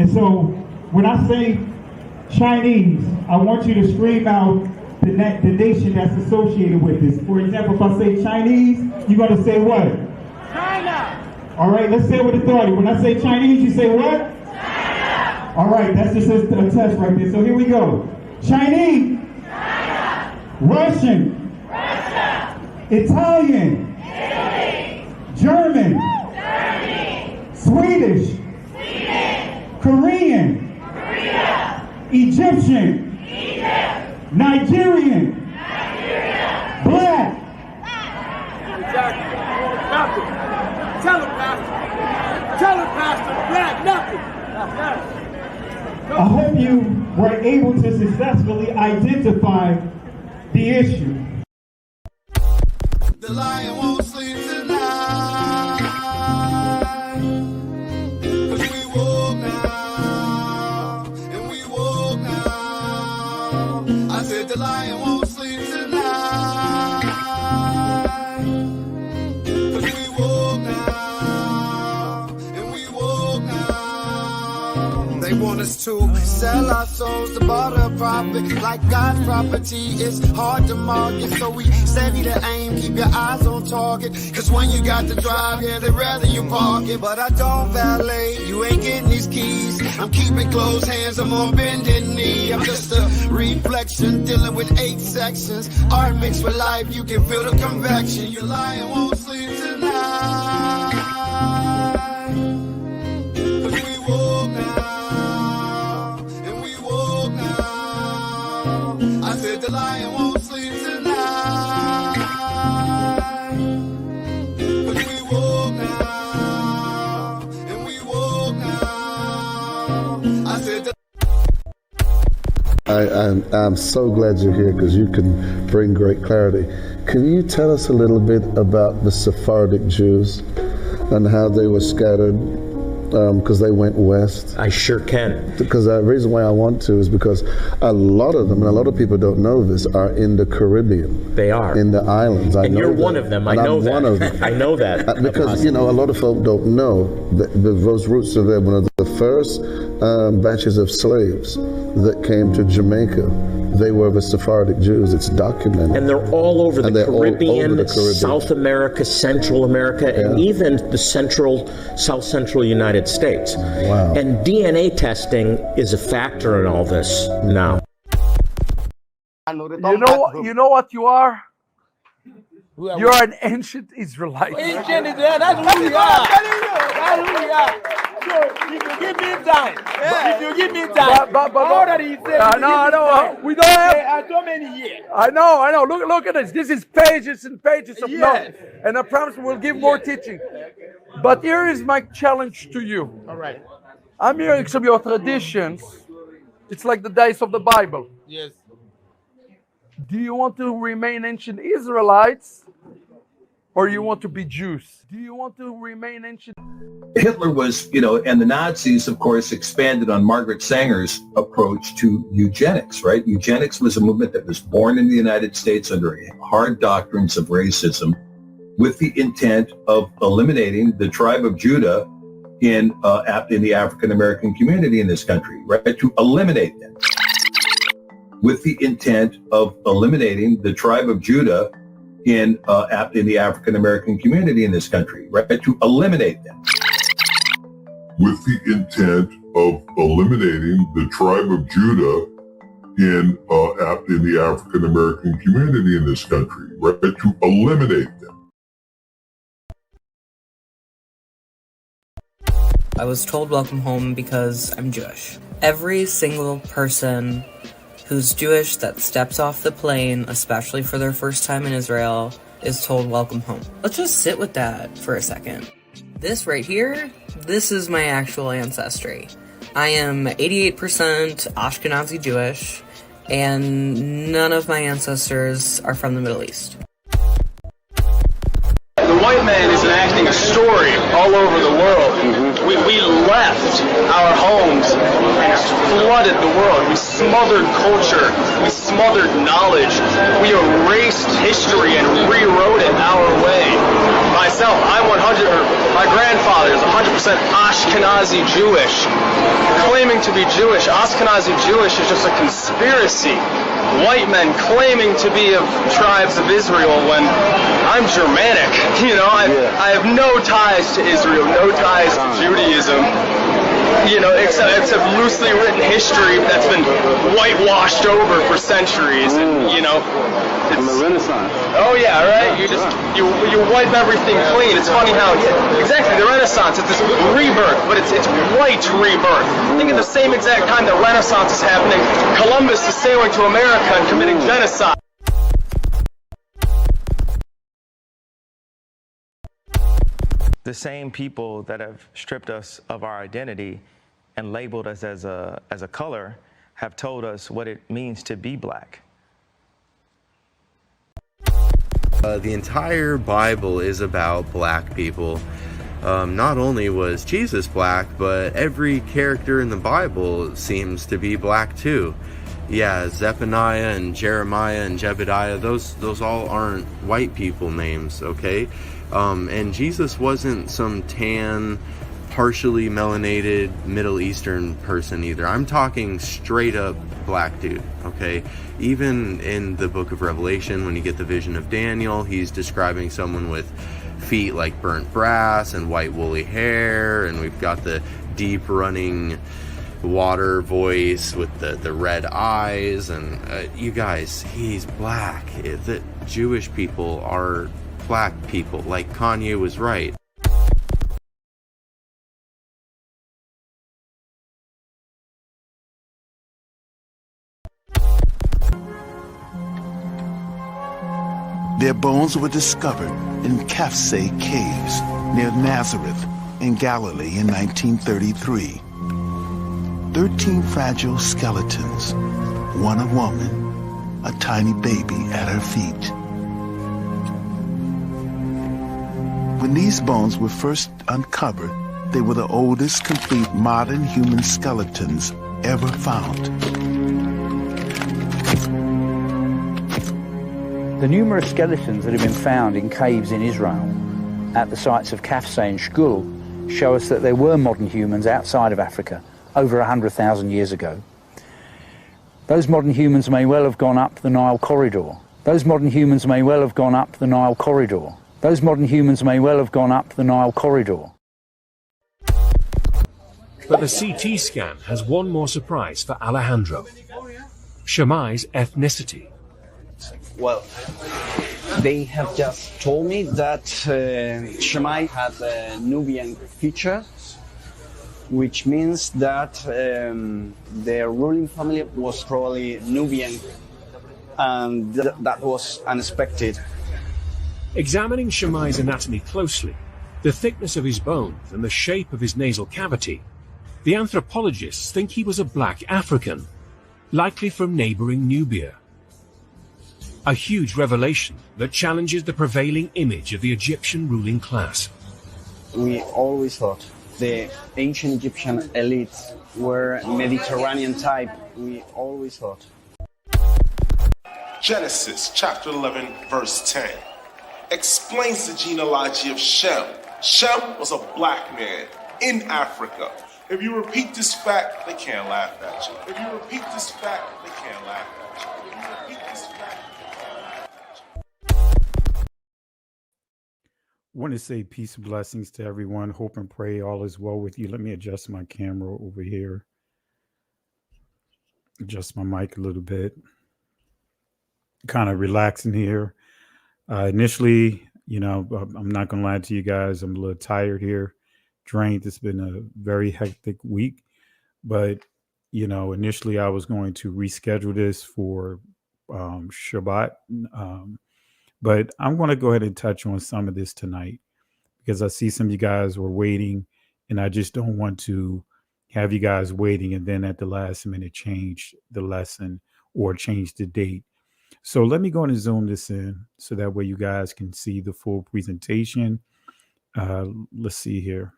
And so when I say Chinese, I want you to scream out the nation that's associated with this. For example, if I say Chinese, you're going to say what? China. All right, let's say it with authority. When I say Chinese, you say what? China. All right, that's just a test right there. So here we go. Chinese. China. Russian. Russia. Italian. Italy. German. Germany. Swedish. Sweden. Korean. Korea. Egyptian. Egypt. Nigerian. Nigeria. Black. Exactly. Nothing. Tell him, Pastor. Tell him, Pastor. Black, nothing. I hope you were able to successfully identify the issue. The lion won't sleep tonight. 'Cause we woke now, and we woke now. I said the lion won't sleep tonight. 'Cause we woke now, and we woke now. They want us to sell our souls to barter profit. Like God's property, it's hard to market. So we steady to aim, keep your eyes on target. Cause when you got to drive, yeah, they'd rather you park it. But I don't valet, you ain't getting these keys. I'm keeping closed hands, I'm on bended knee. I'm just a reflection, dealing with 8 sections. Art mixed with life, you can feel the convection. Your lion won't sleep tonight. 'Cause we woke now, and we woke now. I said the lion won't sleep tonight. 'Cause we woke now, and we woke now. I said the I'm so glad you're here because you can bring great clarity. Can you tell us a little bit about the Sephardic Jews and how they were scattered because they went west? I sure can. Because the reason why I want to is because a lot of them, and a lot of people don't know this, are in the Caribbean. They are. In the islands. And you're one of them. I know that. I'm one of them. I know that. Because, you know, a lot of folk don't know that those roots are there. One of the first batches of slaves that came to Jamaica, they were the Sephardic Jews. It's documented. And they're all over the Caribbean, over the Caribbean, South America, Central America, and even the South Central United States. Wow. And DNA testing is a factor in all this now. You know what you are? You're an ancient Israelite. Ancient Israelite, that's who we are. That's who we are. So if you give me time, if you give me time, but all that he said, no, we don't have so many years. I know. Look at this. This is pages and pages of notes. And I promise we'll give more teaching. But here is my challenge to you. All right. I'm hearing some of your traditions. It's like the days of the Bible. Yes. Do you want to remain ancient Israelites or you want to be Jews? Do you want to remain ancient? Hitler was, and the Nazis, of course, expanded on Margaret Sanger's approach to eugenics, right? Eugenics was a movement that was born in the United States under hard doctrines of racism with the intent of eliminating the tribe of Judah in the African-American community in this country, right? To eliminate them. With the intent of eliminating the tribe of Judah in the African-American community in this country, right? To eliminate them. With the intent of eliminating the tribe of Judah in the African-American community in this country, right? To eliminate them. I was told welcome home because I'm Jewish. Every single person who's Jewish that steps off the plane, especially for their first time in Israel, is told welcome home. Let's just sit with that for a second. This right here, this is my actual ancestry. I am 88% Ashkenazi Jewish, and none of my ancestors are from the Middle East. The white man is enacting a story all over the world. We left our homes and flooded the world. We smothered culture. We smothered knowledge. We erased history and rewrote it our way. myself, I'm 100, or my grandfather is 100% Ashkenazi Jewish. Claiming to be Jewish, Ashkenazi Jewish is just a conspiracy. White men claiming to be of tribes of Israel when I'm Germanic. You know, I have no ties to Israel, no ties to Judaism. You know, except loosely written history that's been whitewashed over for centuries, and you know, it's the Renaissance. Oh yeah, right. You wipe everything clean. It's funny how exactly the Renaissance. It's this rebirth, but it's white rebirth. I think at the same exact time the Renaissance is happening, Columbus is sailing to America and committing genocide. The same people that have stripped us of our identity and labeled us as a color have told us what it means to be black. The entire Bible is about black people. Not only was Jesus black, but every character in the Bible seems to be black too. Yeah, Zephaniah and Jeremiah and Jebediah, those all aren't white people names, okay? And Jesus wasn't some tan, partially melanated Middle Eastern person either. I'm talking straight up black dude, okay? Even in the book of Revelation, when you get the vision of Daniel, he's describing someone with feet like burnt brass and white woolly hair, and we've got the deep running water voice with the red eyes, and you guys, he's black. The Jewish people are black people, like Kanye was right. Their bones were discovered in Kafsay Caves near Nazareth in Galilee in 1933. 13 fragile skeletons, one a woman, a tiny baby at her feet. When these bones were first uncovered, they were the oldest complete modern human skeletons ever found. The numerous skeletons that have been found in caves in Israel at the sites of Kafsay and Shkul show us that there were modern humans outside of Africa over 100,000 years ago. Those modern humans may well have gone up the Nile corridor. Those modern humans may well have gone up the Nile corridor. Those modern humans may well have gone up the Nile corridor. But the CT scan has one more surprise for Alejandro. Shammai's ethnicity. Well, they have just told me that Shammai had Nubian features, which means that their ruling family was probably Nubian, and that was unexpected. Examining Shammai's anatomy closely, the thickness of his bones and the shape of his nasal cavity, the anthropologists think he was a black African, likely from neighboring Nubia. A huge revelation that challenges the prevailing image of the Egyptian ruling class. We always thought the ancient Egyptian elites were Mediterranean type. We always thought. Genesis chapter 11 verse 10 explains the genealogy of Shem. Shem was a black man in Africa. If you repeat this fact, they can't laugh at you. If you repeat this fact, they can't laugh at you. If you repeat this fact, Want to say peace and blessings to everyone. Hope and pray all is well with you. Let me adjust my camera over here. Adjust my mic a little bit. Kind of relaxing here. Initially, I'm not going to lie to you guys. I'm a little tired here. Drained. It's been a very hectic week. But, initially I was going to reschedule this for Shabbat. But I'm going to go ahead and touch on some of this tonight because I see some of you guys were waiting, and I just don't want to have you guys waiting and then at the last minute change the lesson or change the date. So let me go and zoom this in so that way you guys can see the full presentation. Let's see here.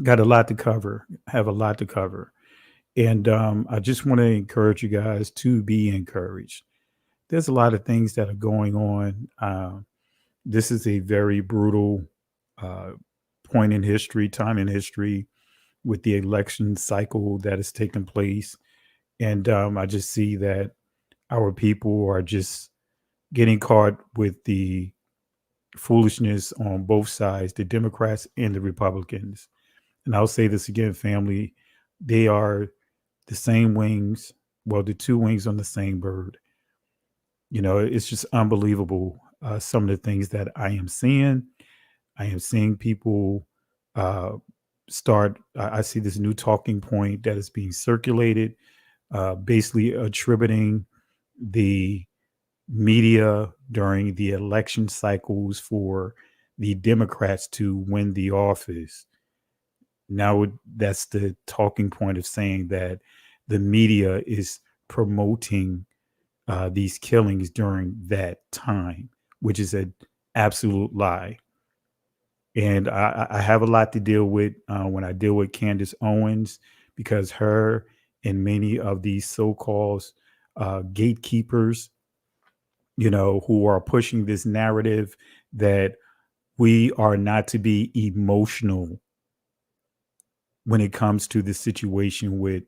Got a lot to cover, have a lot to cover. And I just want to encourage you guys to be encouraged. There's a lot of things that are going on this is a very brutal uh, point in history, time in history, with the election cycle that has taken place. And I just see that our people are just getting caught with the foolishness on both sides, the Democrats and the Republicans. And I'll say this again, family, they are the same wings, well, the two wings on the same bird. You know, it's just unbelievable, some of the things that I am seeing. I am seeing people uh, I see this new talking point that is being circulated, basically attributing the media during the election cycles for the Democrats to win the office. Now that's the talking point of saying that the media is promoting these killings during that time, which is an absolute lie. And I have a lot to deal with when I deal with Candace Owens, because her and many of these so-called gatekeepers, you know, who are pushing this narrative that we are not to be emotional when it comes to the situation with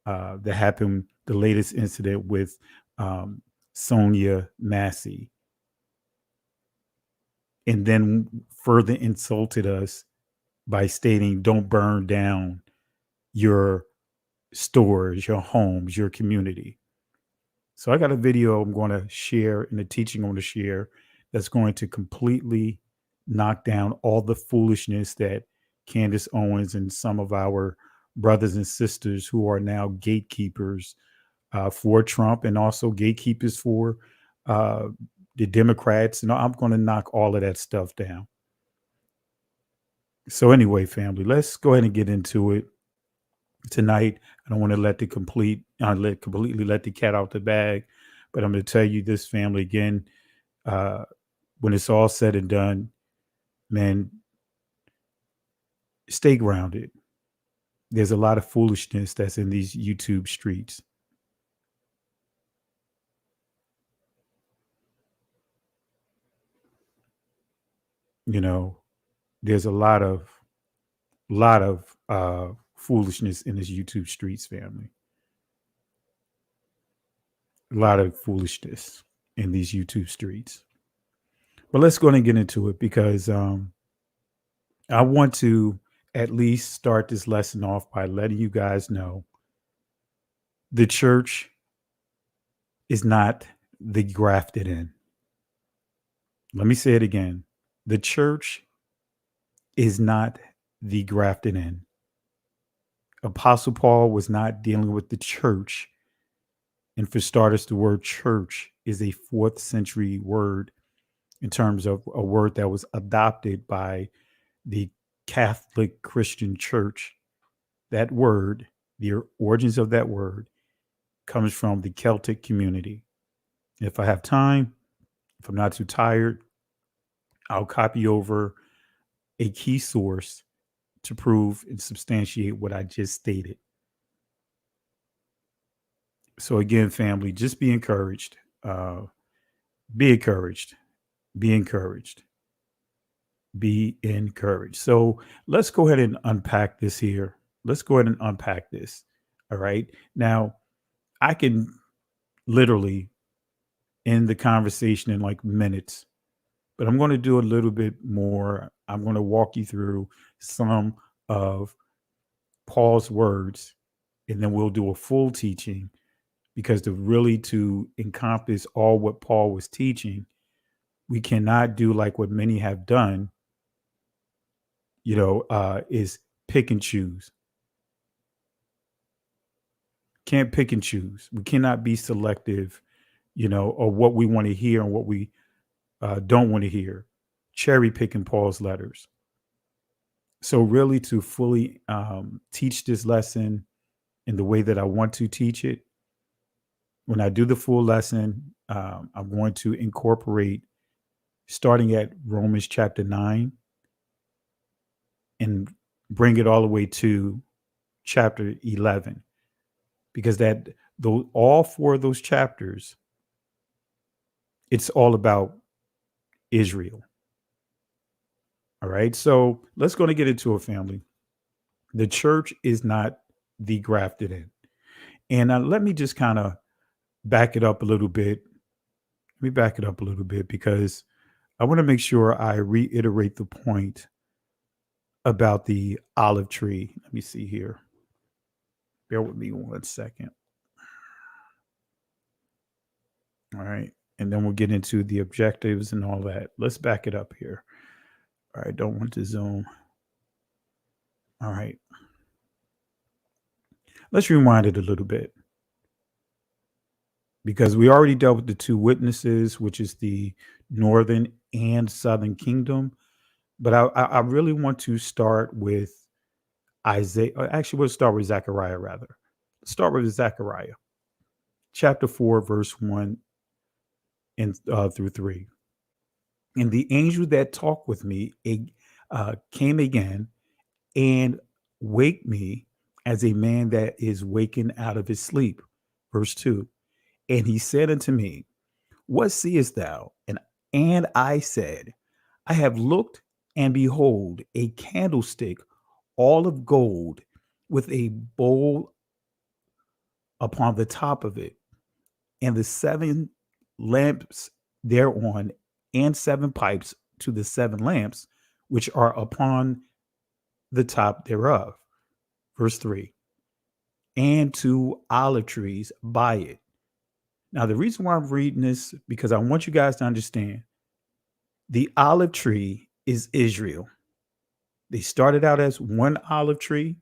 that happened, the latest incident with um, Sonia Massey, and then further insulted us by stating, don't burn down your stores, your homes, your community. So I got a video I'm going to share and a teaching I'm going to share that's going to completely knock down all the foolishness that Candace Owens and some of our brothers and sisters who are now gatekeepers for Trump and also gatekeepers for uh, the Democrats. And I'm going to knock all of that stuff down. So anyway, family, let's go ahead and get into it tonight. I don't want to completely let the cat out the bag, but I'm going to tell you this, family, again. Uh, when it's all said and done, man, stay grounded. There's a lot of foolishness that's in these YouTube streets. You know, there's a lot of foolishness in this YouTube streets, family. A lot of foolishness in these YouTube streets. But let's go ahead and get into it, because I want to at least start this lesson off by letting you guys know the church is not the grafted in. Let me say it again. The church is not the grafted in. Apostle Paul was not dealing with the church. And for starters, the word church is a 4th century word in terms of a word that was adopted by the Catholic Christian Church. That word, the origins of that word, comes from the Celtic community. If I have time, if I'm not too tired, I'll copy over a key source to prove and substantiate what I just stated. So again, family, just be encouraged. Be encouraged. Be encouraged. Be encouraged. So let's go ahead and unpack this here. Let's go ahead and unpack this. All right. Now, I can literally end the conversation in like minutes, but I'm going to do a little bit more. I'm going to walk you through some of Paul's words, and then we'll do a full teaching, because to encompass all what Paul was teaching, we cannot do like what many have done, is pick and choose. Can't pick and choose. We cannot be selective, or what we want to hear and what we don't want to hear. Cherry picking Paul's letters. So really, to fully teach this lesson in the way that I want to teach it, when I do the full lesson, I'm going to incorporate starting at Romans chapter 9 and bring it all the way to chapter 11, because all 4 of those chapters, it's all about Israel. All right. So let's go to get into a family. The church is not the grafted in. And let me just kind of back it up a little bit. Let me back it up a little bit because I want to make sure I reiterate the point about the olive tree. Let me see here. Bear with me 1 second. All right. And then we'll get into the objectives and all that. Let's back it up here. All right. Don't want to zoom. All right. Let's rewind it a little bit because we already dealt with the two witnesses, which is the northern and southern kingdom. But I really want to start with Isaiah. Actually, we'll start with Zechariah rather. Let's start with Zechariah, chapter 4, verse 1 and through 3. And the angel that talked with me came again and wake me as a man that is wakened out of his sleep. Verse 2. And he said unto me, what seest thou? And I said, I have looked, and behold, a candlestick all of gold with a bowl upon the top of it, and the 7 lamps thereon, and 7 pipes to the 7 lamps which are upon the top thereof. Verse 3. And 2 olive trees by it. Now, the reason why I'm reading this, because I want you guys to understand the olive tree is Israel. They started out as one olive tree.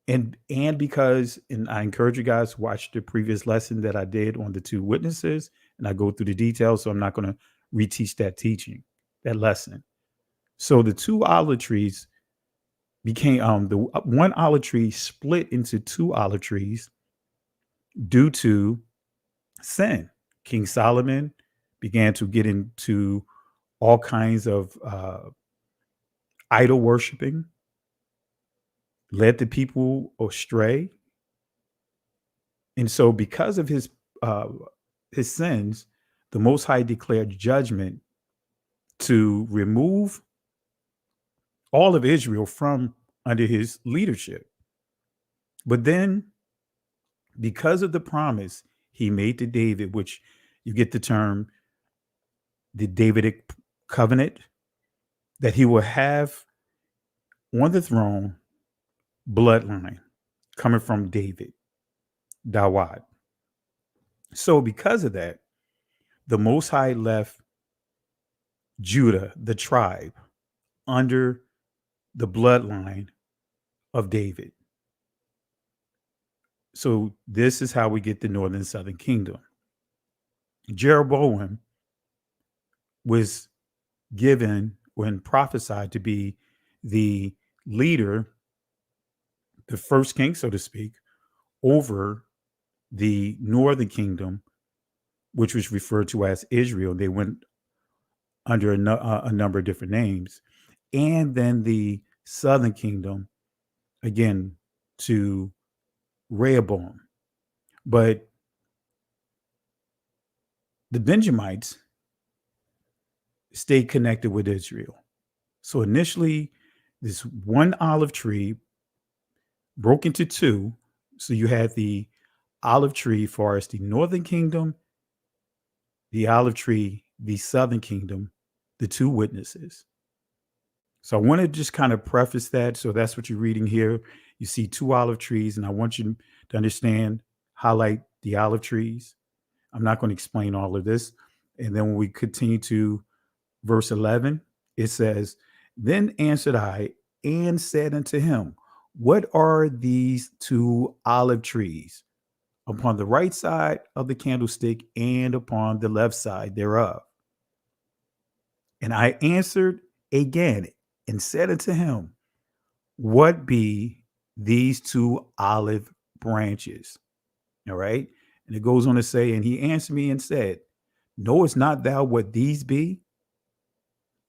And because, and I encourage you guys to watch the previous lesson that I did on the two witnesses, and I go through the details, so I'm not going to reteach that teaching, that lesson. So the 2 olive trees became the one olive tree split into 2 olive trees due to sin. King Solomon began to get into all kinds of idol worshiping, led the people astray. And so because of his sins, the Most High declared judgment to remove all of Israel from under his leadership. But then, because of the promise he made to David, which you get the term the Davidic covenant, that he will have on the throne bloodline coming from David, Dawad. So because of that, the Most High left Judah, the tribe, under the bloodline of David. So this is how we get the northern and southern kingdom. Jeroboam was given when prophesied to be the leader, the first king, so to speak, over the northern kingdom, which was referred to as Israel. They went under a number of different names. And then the southern kingdom, again, to Rehoboam. But the Benjamites stayed connected with Israel. So initially, this one olive tree broke into 2. So you had the olive tree far as the northern kingdom, the olive tree, the southern kingdom, the 2 witnesses. So I want to just kind of preface that. So that's what you're reading here. You see 2 olive trees, and I want you to understand, highlight the olive trees. I'm not going to explain all of this. And then when we continue to verse 11, it says, then answered I and said unto him, what are these 2 olive trees upon the right side of the candlestick and upon the left side thereof? And I answered again and said unto him, what be these 2 olive branches? All right. And it goes on to say, and he answered me and said, knowest not thou what these be?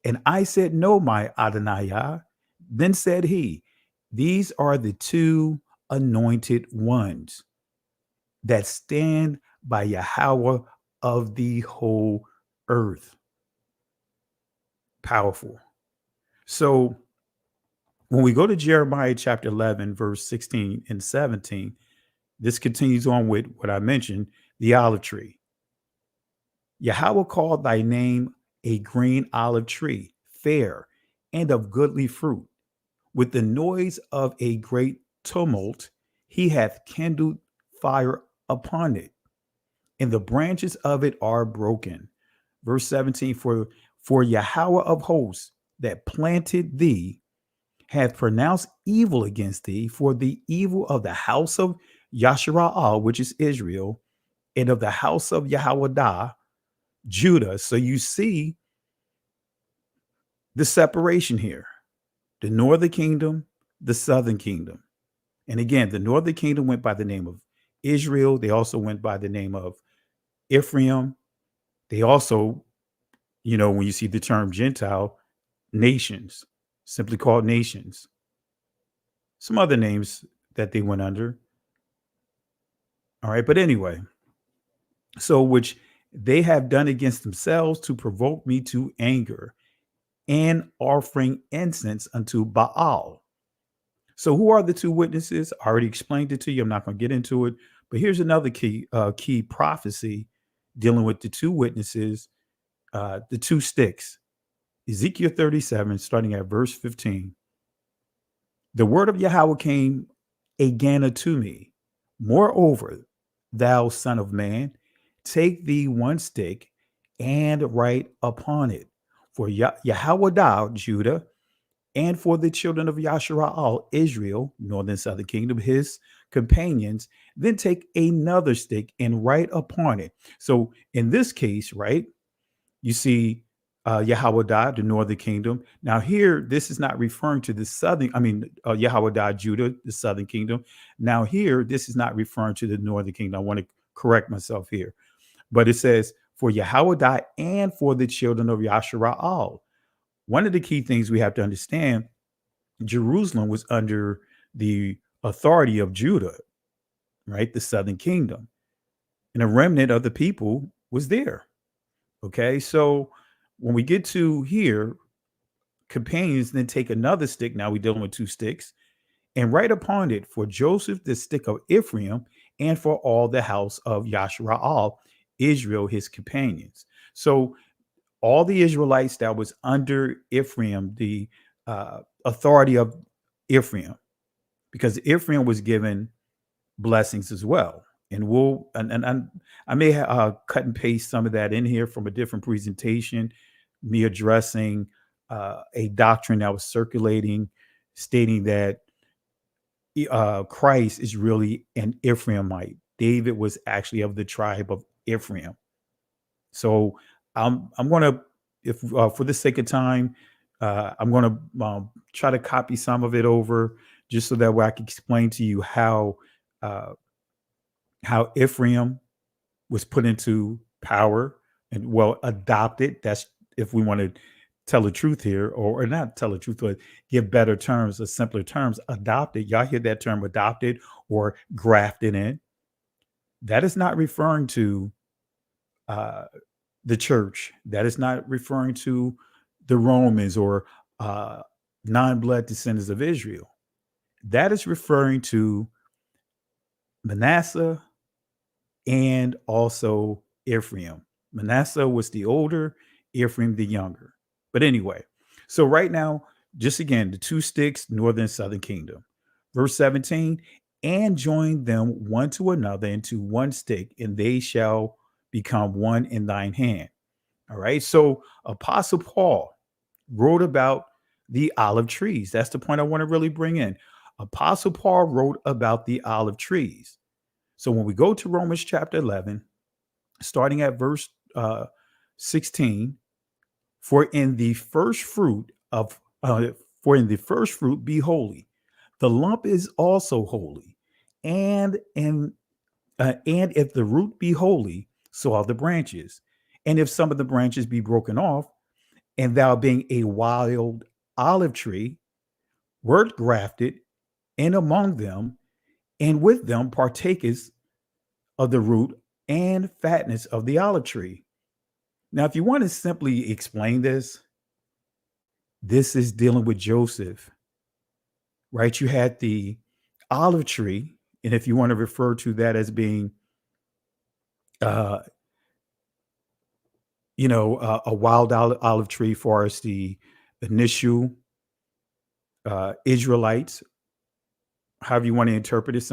And I said, no, my Adonijah. Then said he, these are the 2 anointed ones that stand by Yahweh of the whole earth. Powerful. So when we go to Jeremiah chapter 11, verse 16 and 17, this continues on with what I mentioned, the olive tree. Yahweh called thy name a green olive tree, fair and of goodly fruit. With the noise of a great tumult, he hath kindled fire upon it, and the branches of it are broken. Verse 17, for Yahweh of hosts that planted thee hath pronounced evil against thee for the evil of the house of Yashara'ah, which is Israel, and of the house of Yahwadah, Judah. So you see the separation here. The northern kingdom, the southern kingdom. And again, the northern kingdom went by the name of Israel. They also went by the name of Ephraim. They also, when you see the term Gentile, nations, simply called nations. Some other names that they went under. All right. But anyway, so which they have done against themselves to provoke me to anger and offering incense unto Baal. So who are the two witnesses? I already explained it to you. I'm not going to get into it. But here's another key prophecy dealing with the two witnesses, the two sticks. Ezekiel 37, starting at verse 15. The word of Yahweh came again unto me. Moreover, thou son of man, take thee one stick and write upon it. For Yahweh thou, Judah, and for the children of Yashara'al, Israel, northern southern kingdom, his companions, then take another stick and write upon it. So in this case, right, you see Yahweh, the northern kingdom. Now here, this is not referring to the southern, Yahweh, Judah, the southern kingdom. Now here, this is not referring to the northern kingdom. I want to correct myself here. But it says, for Yahweh and for the children of Yashara'al. One of the key things we have to understand, Jerusalem was under the authority of Judah, right? The southern kingdom. And a remnant of the people was there. Okay. So when we get to here, companions then take another stick. Now we're dealing with two sticks and write upon it for Joseph, the stick of Ephraim, and for all the house of Yashara'al, Israel, his companions. So all the Israelites that was under Ephraim, the authority of Ephraim, because Ephraim was given blessings as well. And I may cut and paste some of that in here from a different presentation, me addressing a doctrine that was circulating, stating that Christ is really an Ephraimite. David was actually of the tribe of Ephraim. So I'm going to, if for the sake of time, I'm going to try to copy some of it over just so that way I can explain to you how Ephraim was put into power and adopted. That's if we want to tell the truth here, or not tell the truth, but give better terms or simpler terms. Adopted. Y'all hear that term adopted or grafted in. That is not referring to the church. That is not referring to the Romans or non-blood descendants of Israel. That is referring to Manasseh and also Ephraim. Manasseh was the older, Ephraim the younger. But anyway, so right now, just again, the two sticks, northern and southern kingdom. Verse 17, and join them one to another into one stick, and they shall become one in thine hand. All right. So Apostle Paul wrote about the olive trees. That's the point I want to really bring in. Apostle Paul wrote about the olive trees. So when we go to Romans chapter 11, starting at verse 16, for in the first fruit be holy. The lump is also holy. And if the root be holy, so are the branches. And if some of the branches be broken off, and thou being a wild olive tree, wert grafted in among them, and with them partakest of the root and fatness of the olive tree. Now, if you want to simply explain this, This is dealing with Joseph, right? You had the olive tree, and if you want to refer to that as being, uh, a wild olive tree for us, the initial Israelites, however you want to interpret it.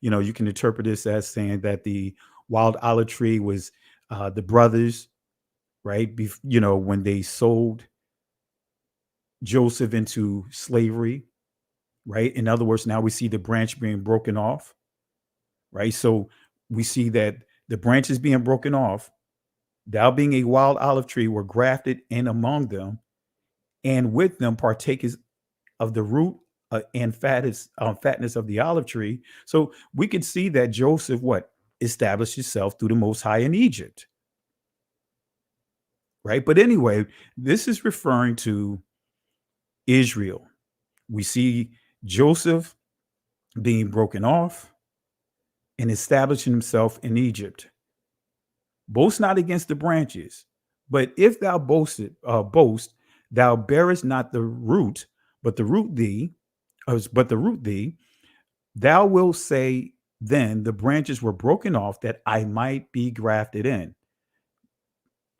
You can interpret this as saying that the wild olive tree was the brothers, right? When they sold Joseph into slavery, right? In other words, now we see the branch being broken off, right? So we see that the branches being broken off, thou being a wild olive tree, were grafted in among them, and with them partakers of the root and fatness of the olive tree. So we could see that Joseph, what, established himself through the Most High in Egypt, right? But anyway, this is referring to Israel. We see Joseph being broken off and establishing himself in Egypt. Boast not against the branches, but if thou boast, thou bearest not the root, but the root thee, thou wilt say, then the branches were broken off that I might be grafted in.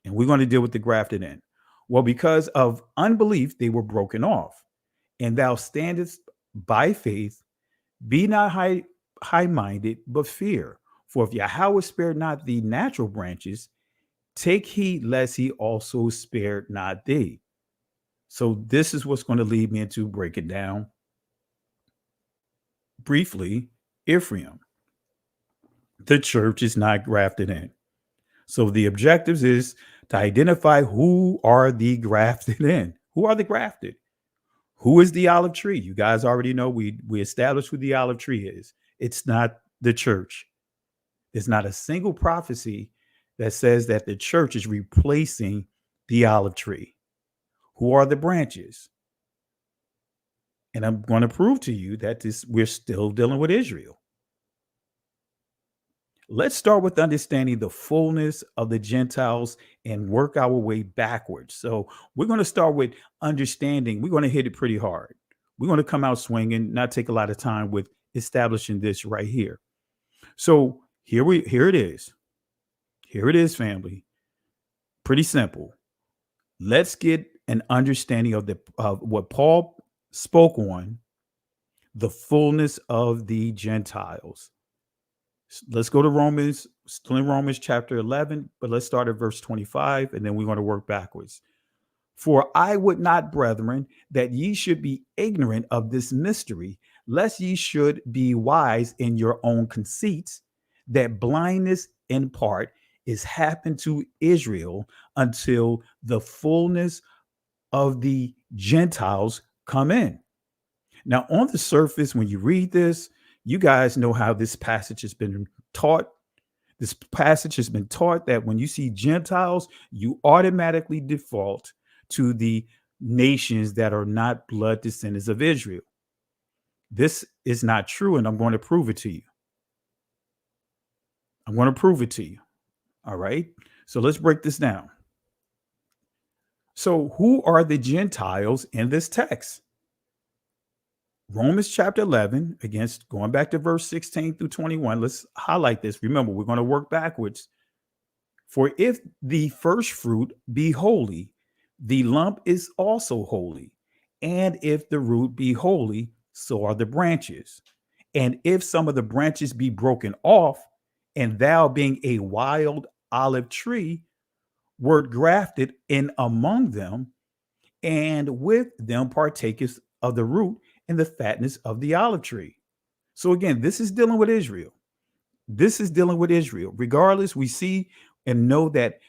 And we're going to deal with the grafted in. Well, because of unbelief, they were broken off. And thou standest by faith, be not high-minded, but fear. For if Yahweh spared not the natural branches, take heed lest he also spared not thee. So this is what's going to lead me into breaking down briefly Ephraim. The church is not grafted in. So the objectives is to identify who are the grafted in. Who are the grafted? Who is the olive tree? You guys already know we established who the olive tree is. It's not the church. There's not a single prophecy that says that the church is replacing the olive tree. Who are the branches? And I'm going to prove to you that we're still dealing with Israel. Let's start with understanding the fullness of the Gentiles and work our way backwards. So we're going to start with understanding. We're going to hit it pretty hard. We're going to come out swinging, not take a lot of time with establishing this right here. So here it is. Here it is, family. Pretty simple. Let's get an understanding of what Paul spoke on, the fullness of the Gentiles. Let's go to Romans, still in Romans chapter 11, but let's start at verse 25, and then we're going to work backwards. For I would not, brethren, that ye should be ignorant of this mystery, lest ye should be wise in your own conceits, that blindness in part is happened to Israel until the fullness of the Gentiles come in. Now, on the surface, when you read this, you guys know how this passage has been taught. This passage has been taught that when you see Gentiles, you automatically default to the nations that are not blood descendants of Israel. This is not true, and I'm going to prove it to you. I'm going to prove it to you. All right. So let's break this down. So who are the Gentiles in this text? Romans chapter 11, against going back to verse 16 through 21. Let's highlight this. Remember, we're going to work backwards. For if the first fruit be holy, the lump is also holy. And if the root be holy, so are the branches. And if some of the branches be broken off, and thou being a wild olive tree, wert grafted in among them, and with them partakest of the root and the fatness of the olive tree. So again, this is dealing with Israel. This is dealing with Israel. Regardless, we see and know that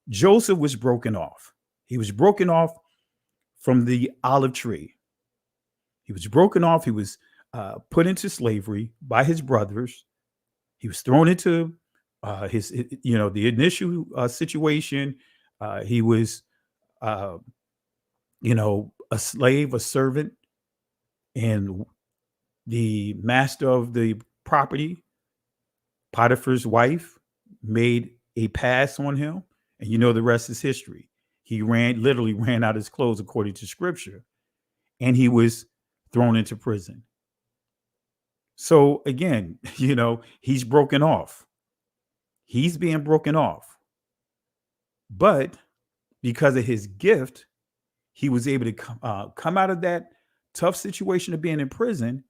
Joseph was broken off. He was broken off from the olive tree. He was broken off. He was put into slavery by his brothers. He was thrown into the initial situation. He was, a slave, a servant, and the master of the property, Potiphar's wife, made a pass on him. And the rest is history. He literally ran out his clothes according to scripture, and he was thrown into prison. So again, he's broken off. He's being broken off. But because of his gift, he was able to come out of that tough situation of being in prison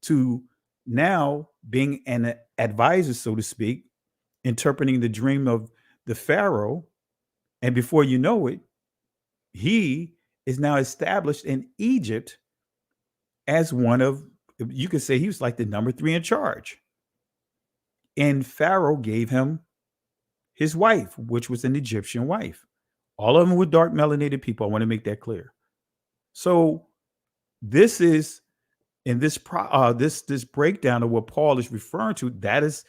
to now being an advisor, so to speak, interpreting the dream of the Pharaoh. And before you know it, he is now established in Egypt as one of, you could say he was like the number 3 in charge. And Pharaoh gave him his wife, which was an Egyptian wife. All of them were dark melanated people. I want to make that clear. So this is in this this breakdown of what Paul is referring to. That is,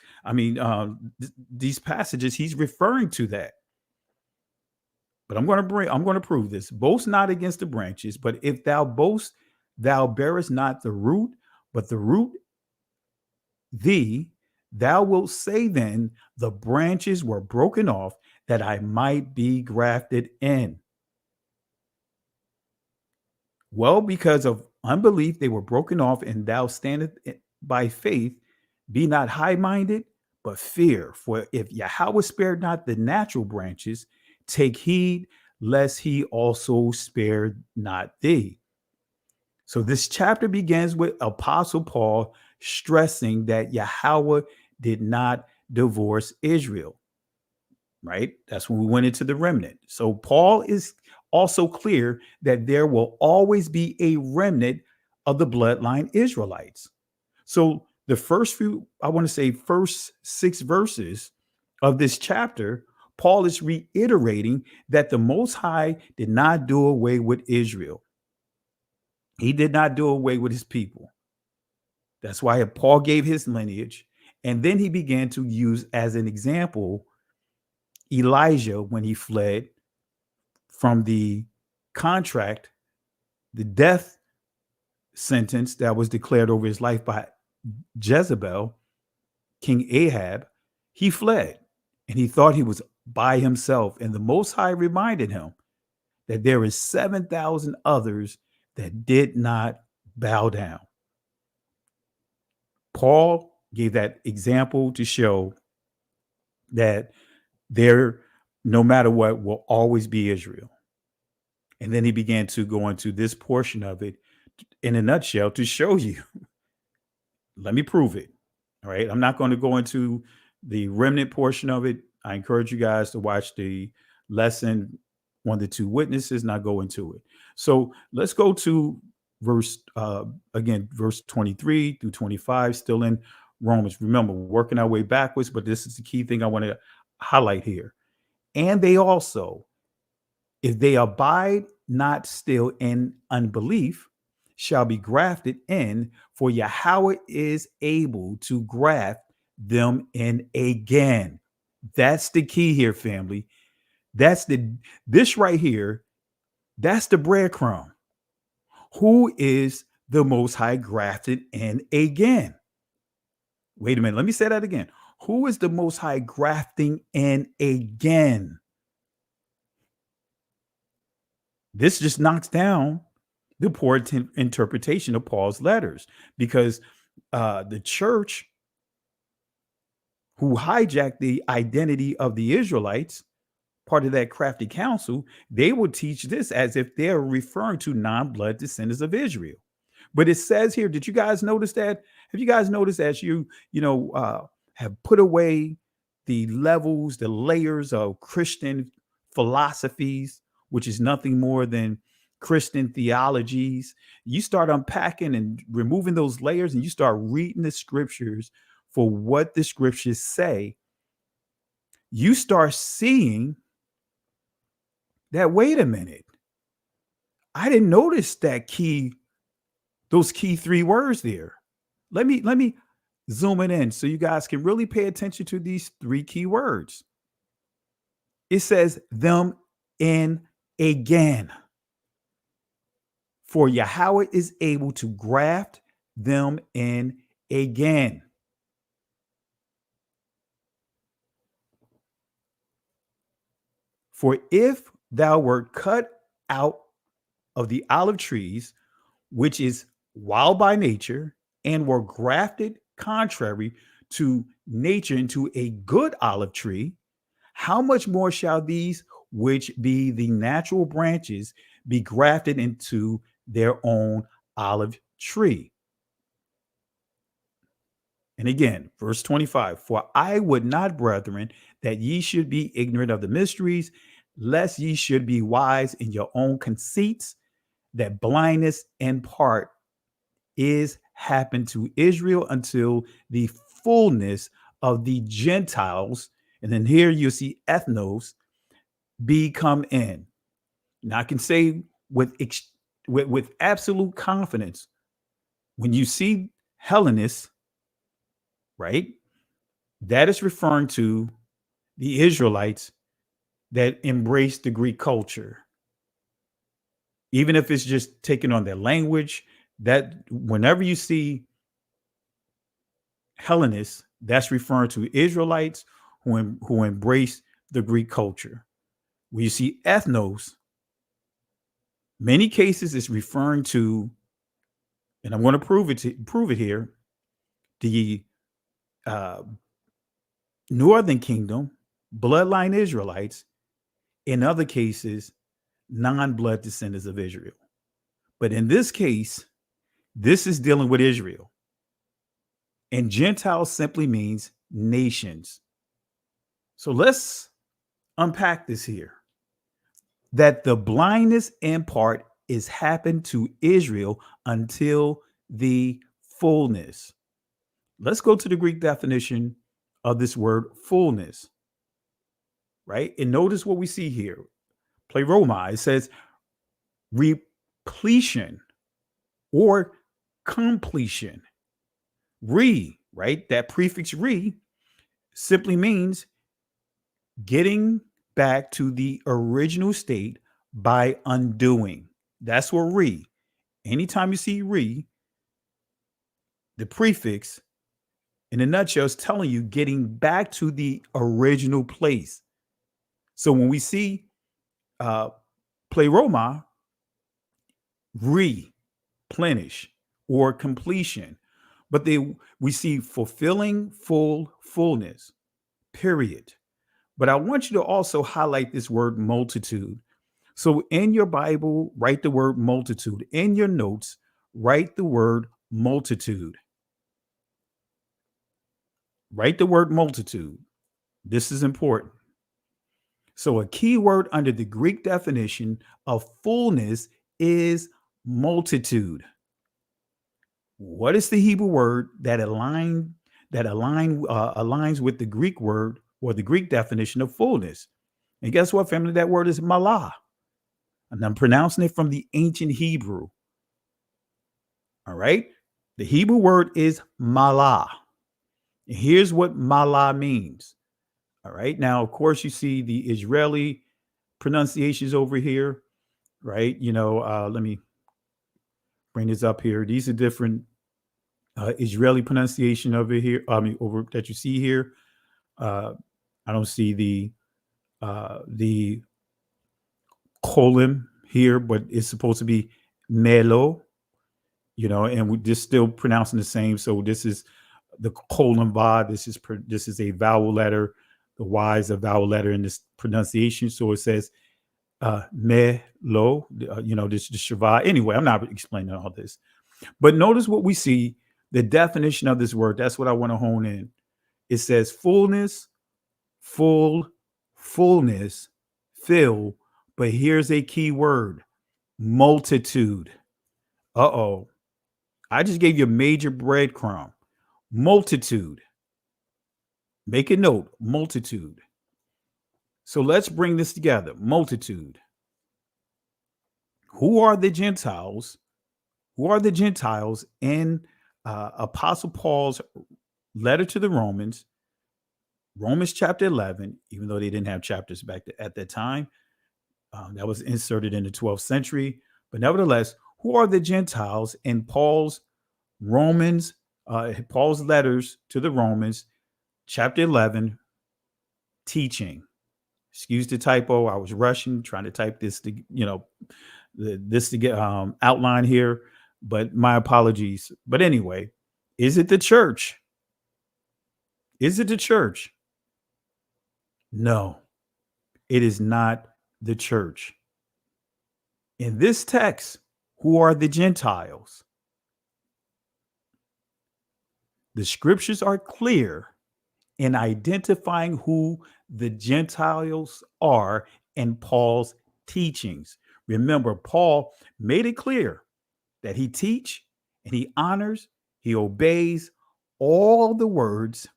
these passages he's referring to that. But I'm going to prove this. Boast not against the branches, but if thou boast, thou bearest not the root, but the root thee. Thou wilt say then, the branches were broken off that I might be grafted in. Well, because of unbelief, they were broken off, and thou standest by faith. Be not high-minded, but fear. For if Yahweh spared not the natural branches, take heed lest he also spare not thee. So this chapter begins with Apostle Paul stressing that Yahweh did not divorce Israel, right? That's when we went into the remnant. So Paul is also clear that there will always be a remnant of the bloodline Israelites. So the first 6 verses of this chapter, Paul is reiterating that the Most High did not do away with Israel. He did not do away with his people. That's why Paul gave his lineage. And then he began to use as an example Elijah when he fled from the contract, the death sentence that was declared over his life by Jezebel, King Ahab. He fled and he thought he was by himself. And the Most High reminded him that there is 7,000 others that did not bow down. Paul gave that example to show that there, no matter what, will always be Israel. And then he began to go into this portion of it in a nutshell to show you. Let me prove it. All right. I'm not going to go into the remnant portion of it. I encourage you guys to watch the lesson on the 2 witnesses, not go into it. So let's go to verse 23 through 25, still in Romans. Remember, we're working our way backwards, but this is the key thing I want to highlight here. And they also, if they abide not still in unbelief, shall be grafted in, for Yahweh is able to graft them in again. That's the key here, family. This right here, that's the breadcrumb. Who is the Most High grafted in again? Wait a minute. Let me say that again. Who is the Most High grafting in again? This just knocks down the poor interpretation of Paul's letters, because the church, who hijacked the identity of the Israelites, part of that crafty council, they would teach this as if they're referring to non-blood descendants of Israel. But it says here, did you guys notice that? Have you guys noticed as you have put away the levels, the layers of Christian philosophies, which is nothing more than Christian theologies, you start unpacking and removing those layers, and you start reading the scriptures for what the scriptures say, you start seeing that, wait a minute, I didn't notice those key 3 words there. Let me zoom it in so you guys can really pay attention to these 3 key words. It says them in again. For Yahweh is able to graft them in again. For if thou wert cut out of the olive trees, which is wild by nature, and were grafted contrary to nature into a good olive tree, how much more shall these, which be the natural branches, be grafted into their own olive tree? And again, verse 25, for I would not, brethren, that ye should be ignorant of the mysteries, lest ye should be wise in your own conceits, that blindness in part is happened to Israel until the fullness of the Gentiles. And then here you see ethnos be come in. Now I can say with absolute confidence, when you see Hellenists, right, that is referring to the Israelites that embraced the Greek culture. Even if it's just taking on their language, that whenever you see Hellenists, that's referring to Israelites who embrace the Greek culture. When you see ethnos, many cases it's referring to, and I'm going to prove it here, the uh, Northern Kingdom, bloodline Israelites. In other cases, non-blood descendants of Israel. But in this case, this is dealing with Israel. And Gentiles simply means nations. So let's unpack this here. That the blindness in part is happened to Israel until the fullness. Let's go to the Greek definition of this word fullness, right? And notice what we see here. Pleroma, it says repletion or completion. Right? That prefix simply means getting back to the original state by undoing. That's what anytime you see the prefix in a nutshell is telling you getting back to the original place. So when we see pleroma, replenish or completion, but we see fulfilling fullness, period. But I want you to also highlight this word multitude. So in your Bible, write the word multitude. In your notes, write the word multitude. Write the word multitude. This is important. So a key word under the Greek definition of fullness is multitude. What is the Hebrew word that aligns with the Greek word or the Greek definition of fullness? And guess what, family? That word is malah. And I'm pronouncing it from the ancient Hebrew. All right. The Hebrew word is malah. And here's what malah means. All right. Now, of course, you see the Israeli pronunciations over here, right? Let me bring this up here. These are different Israeli pronunciation over here. Over that you see here. I don't see the colon here, but it's supposed to be melo, and we're just still pronouncing the same. So this is the colon va. This is a vowel letter. The Y is a vowel letter in this pronunciation. So it says melo, this is shava. Anyway, I'm not explaining all this. But notice what we see, the definition of this word. That's what I want to hone in. It says fullness, fullness, fill. But here's a key word, multitude. Uh-oh. I just gave you a major breadcrumb. Multitude. Make a note, multitude. So let's bring this together. Multitude. Who are the Gentiles? Who are the Gentiles in Apostle Paul's letter to the Romans? Romans chapter 11, even though they didn't have chapters back at that time, that was inserted in the 12th century. But nevertheless, who are the Gentiles in Paul's Paul's letters to the Romans, chapter 11, teaching? Excuse the typo. I was rushing, trying to type this to, this to get outline here, but my apologies. But anyway, is it the church? Is it the church? No, it is not the church. In this text, who are the Gentiles? The scriptures are clear in identifying who the Gentiles are in Paul's teachings. Remember, Paul made it clear that he teach and he honors, he obeys all the words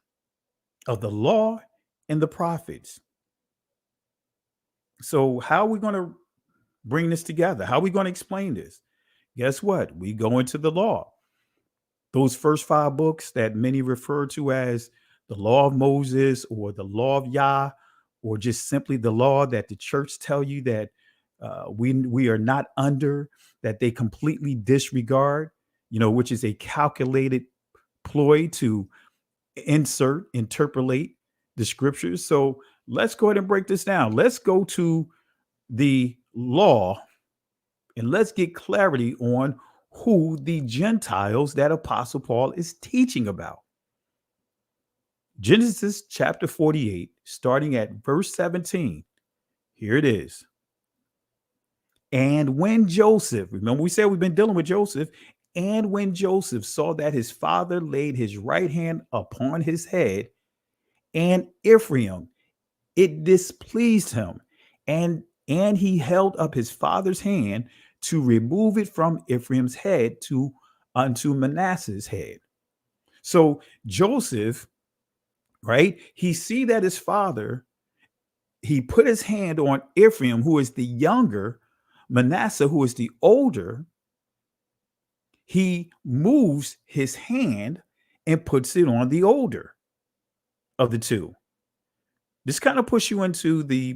of the law and the prophets. So how are we going to bring this together? How are we going to explain this? Guess what? We go into the law. Those first 5 books that many refer to as the law of Moses or the law of Yah, or just simply the law that the church tell you that we are not under, that they completely disregard, which is a calculated ploy to interpolate the scriptures. So let's go ahead and break this down. Let's go to the law and let's get clarity on who the Gentiles that Apostle Paul is teaching about. Genesis chapter 48, starting at verse 17. Here it is. And when Joseph, remember we said we've been dealing with Joseph, and when Joseph saw that his father laid his right hand upon his head, and Ephraim, it displeased him, and he held up his father's hand to remove it from Ephraim's head unto Manasseh's head. So Joseph, right? He see that his father, he put his hand on Ephraim, who is the younger, Manasseh, who is the older. He moves his hand and puts it on the older of the two. This kind of puts you into the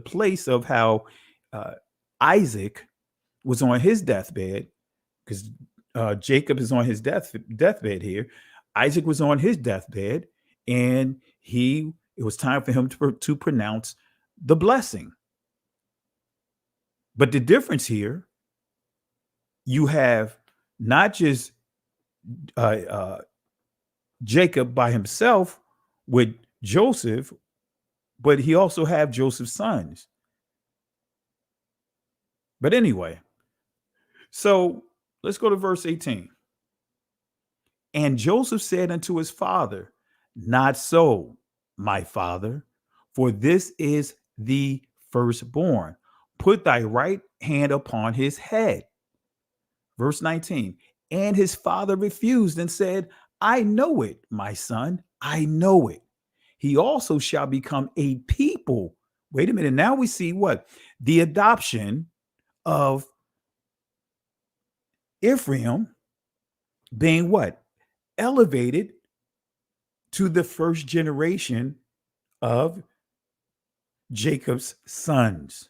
place of how Isaac was on his deathbed, because Jacob is on his deathbed here. Isaac was on his deathbed, and it was time for him to pronounce the blessing. But the difference here, you have not just Jacob by himself with Joseph, but he also have Joseph's sons. But anyway, so let's go to verse 18. And Joseph said unto his father, not so, my father, for this is the firstborn. Put thy right hand upon his head. Verse 19. And his father refused and said, I know it, my son, I know it. He also shall become a people. Wait a minute. Now we see what? The adoption of Ephraim being what? Elevated to the first generation of Jacob's sons.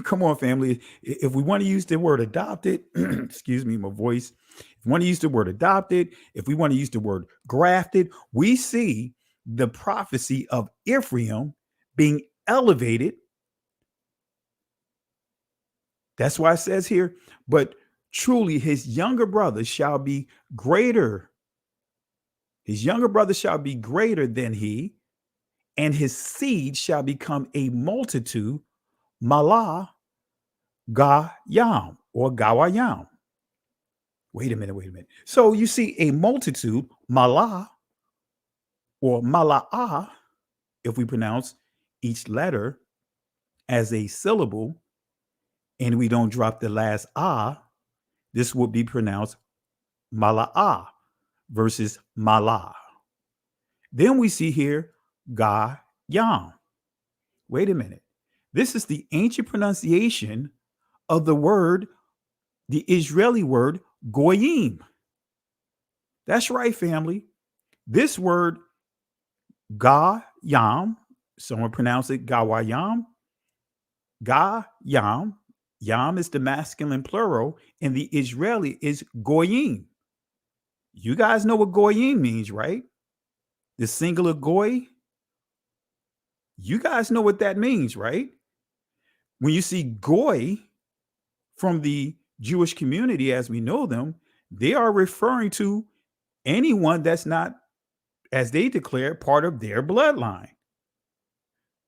Come on, family. If we want to use the word adopted, excuse me, my voice. If we want to use the word adopted, if we want to use the word grafted, we see the prophecy of Ephraim being elevated. That's why it says here, but truly his younger brother shall be greater. His younger brother shall be greater than he, and his seed shall become a multitude. Malah Gayam or Gawayam. Wait a minute. So you see a multitude, Malah or Mala'ah, if we pronounce each letter as a syllable and we don't drop the last ah, this would be pronounced Mala'ah versus Malah. Then we see here Gayam. Wait a minute. This is the ancient pronunciation of the word, the Israeli word, goyim. That's right, family. This word, Gayam, someone pronounce it Gawayam. Gayam, Yam is the masculine plural, and the Israeli is goyim. You guys know what goyim means, right? The singular goy, You guys know what that means, right? When you see Goy from the Jewish community as we know them, they are referring to anyone that's not, as they declare, part of their bloodline.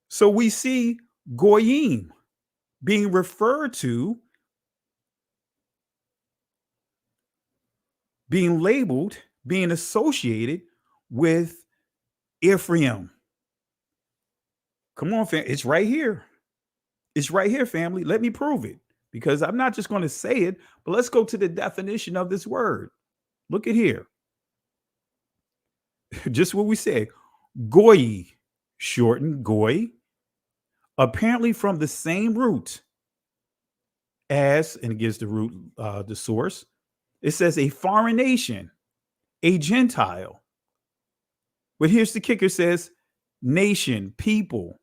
So we see Goyim being referred to, being labeled, being associated with Ephraim. Come on, fam. It's right here. It's right here, family. Let me prove it, because I'm not just going to say it, but let's go to the definition of this word. Look at here. Just what we said. Goy, shortened Goy, apparently from the same root as, and it gives the root, the source. It says a foreign nation, a Gentile. But here's the kicker: it says nation, people.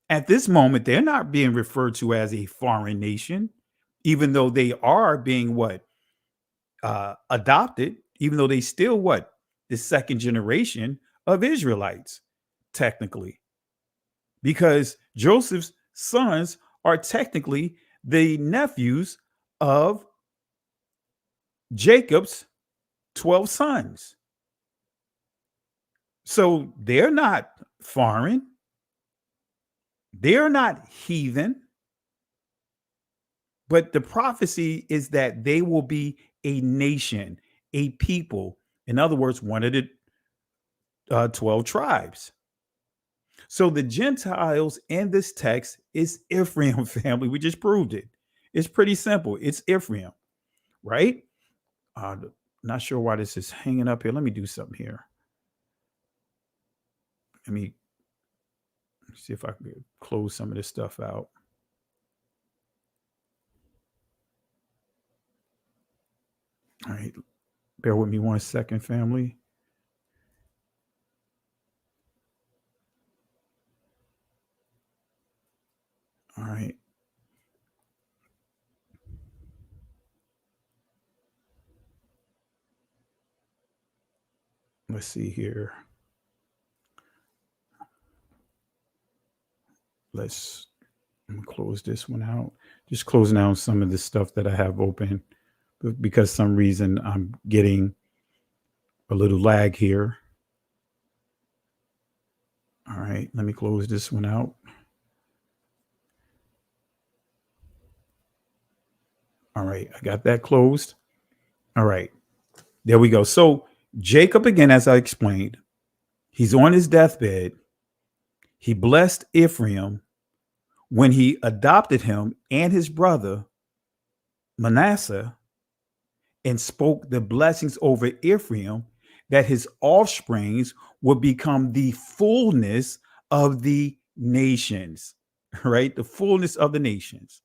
At this moment, they're not being referred to as a foreign nation, even though they are being what? Adopted, even though they still what? The second generation of Israelites, technically. Because Joseph's sons are technically the nephews of Jacob's 12 sons. So they're not foreign. They're not heathen. But the prophecy is that they will be a nation, a people. In other words, one of the 12 tribes. So the Gentiles in this text is Ephraim, family. We just proved it. It's pretty simple. It's Ephraim, right? Not sure why this is hanging up here. Let me do something here. Let me see if I can close some of this stuff out. All right. Bear with me 1 second, family. All right. Let's see here. I'm gonna close this one out. Just closing out some of the stuff that I have open, because some reason I'm getting a little lag here. All right, let me close this one out. All right, I got that closed. All right, there we go. So Jacob, again, as I explained, he's on his deathbed. He blessed Ephraim when he adopted him and his brother Manasseh, and spoke the blessings over Ephraim, that his offsprings would become the fullness of the nations, right? The fullness of the nations.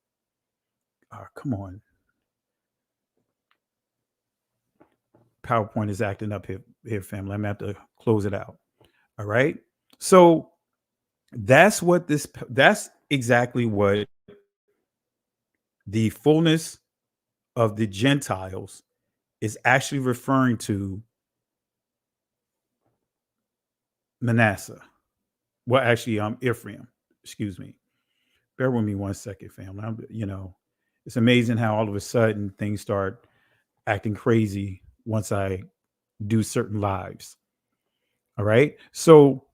Come on. PowerPoint is acting up here, family. I'm going to have to close it out. All right. So that's exactly what the fullness of the Gentiles is actually referring to Manasseh. Well, actually, Ephraim. Excuse me. Bear with me 1 second, family. It's amazing how all of a sudden things start acting crazy once I do certain lives. All right. So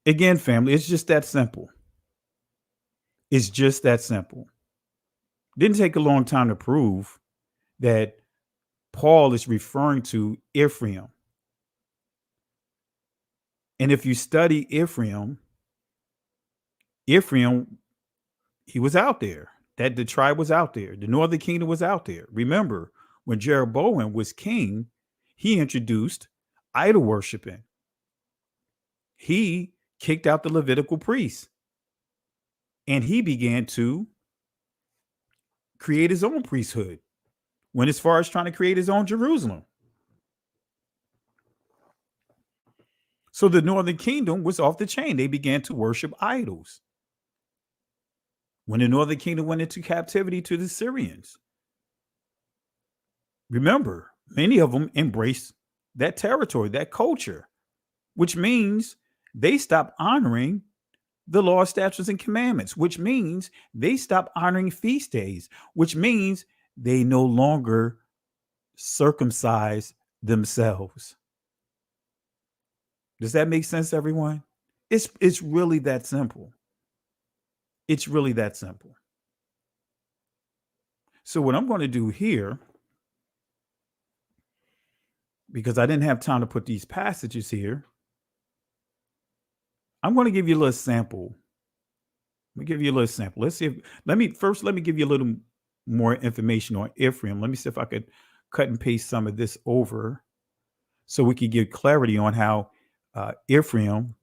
again, family, it's just that simple. It's just that simple. Didn't take a long time to prove that Paul is referring to Ephraim. And if you study Ephraim, he was out there. That the tribe was out there. The northern kingdom was out there. Remember, when Jeroboam was king, he introduced idol worshiping. He kicked out the Levitical priests, and he began to create his own priesthood, went as far as trying to create his own Jerusalem. So the northern kingdom was off the chain. They began to worship idols. When the northern kingdom went into captivity to the Syrians, remember, many of them embraced that territory, that culture, which means they stopped honoring the law, statutes, and commandments, which means they stopped honoring feast days, which means they no longer circumcise themselves. Does that make sense, everyone? It's really that simple. It's really that simple. So what I'm going to do here, because I didn't have time to put these passages here, I'm going to give you a little sample. Let me give you a little sample. Let's see if let me give you a little more information on Ephraim. Let me see if I could cut and paste some of this over so we could get clarity on how Ephraim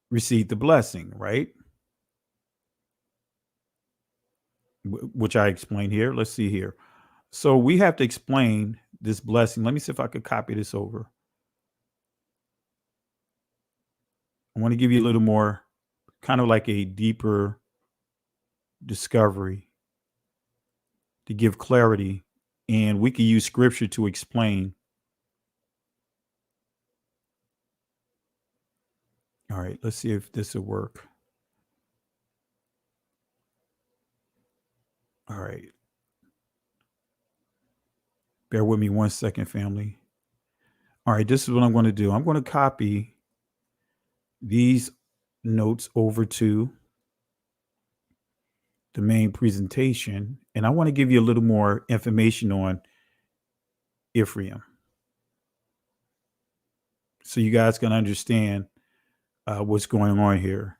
received the blessing, right? Which I explained here. Let's see here. So we have to explain this blessing. Let me see if I could copy this over. I want to give you a little more, kind of like a deeper discovery to give clarity, and we can use scripture to explain. All right, let's see if this will work. All right. Bear with me 1 second, family. All right, this is what I'm going to do. I'm going to copy these notes over to the main presentation, and I want to give you a little more information on Ephraim, so you guys can understand what's going on here.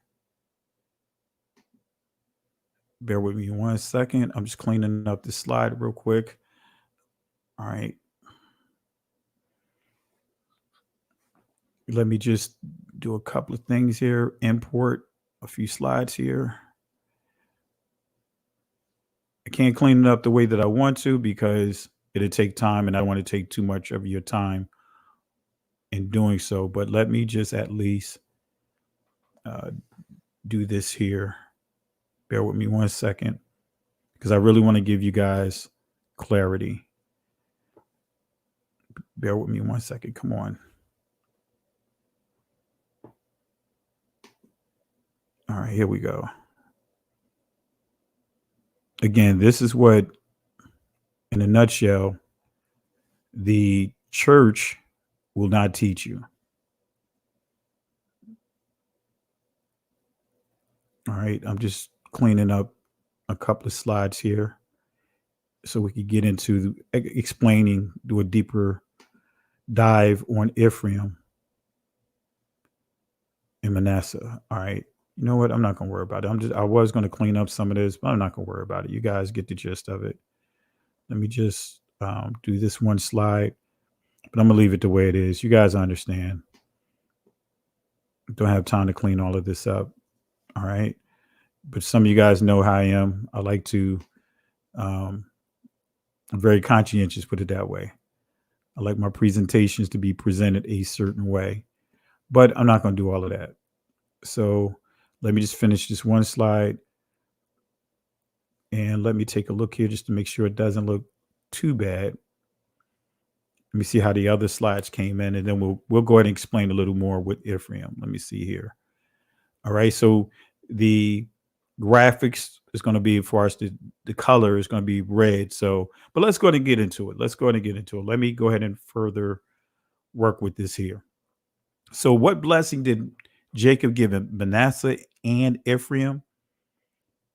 Bear with me 1 second. I'm just cleaning up the slide real quick. All right. Let me just do a couple of things here. Import a few slides here. I can't clean it up the way that I want to because it'll take time, and I don't want to take too much of your time in doing so. But let me just at least do this here. Bear with me 1 second because I really want to give you guys clarity. Bear with me 1 second. Come on. All right, here we go. Again, this is what, in a nutshell, the church will not teach you. All right, I'm just cleaning up a couple of slides here so we could get into explaining, do a deeper dive on Ephraim and Manasseh. All right. You know what? I'm not going to worry about it. I was going to clean up some of this, but I'm not going to worry about it. You guys get the gist of it. Let me just do this one slide, but I'm going to leave it the way it is. You guys understand. Don't have time to clean all of this up. All right. But some of you guys know how I am. I like to, I'm very conscientious, put it that way. I like my presentations to be presented a certain way, but I'm not going to do all of that. So let me just finish this one slide, and let me take a look here just to make sure it doesn't look too bad. Let me see how the other slides came in, and then we'll go ahead and explain a little more with Ephraim. Let me see here. All right, so the graphics is going to be, for us, the color is going to be red. So, but let's go ahead and get into it. Let me go ahead and further work with this here. So what blessing did Jacob give him? Manasseh and Ephraim?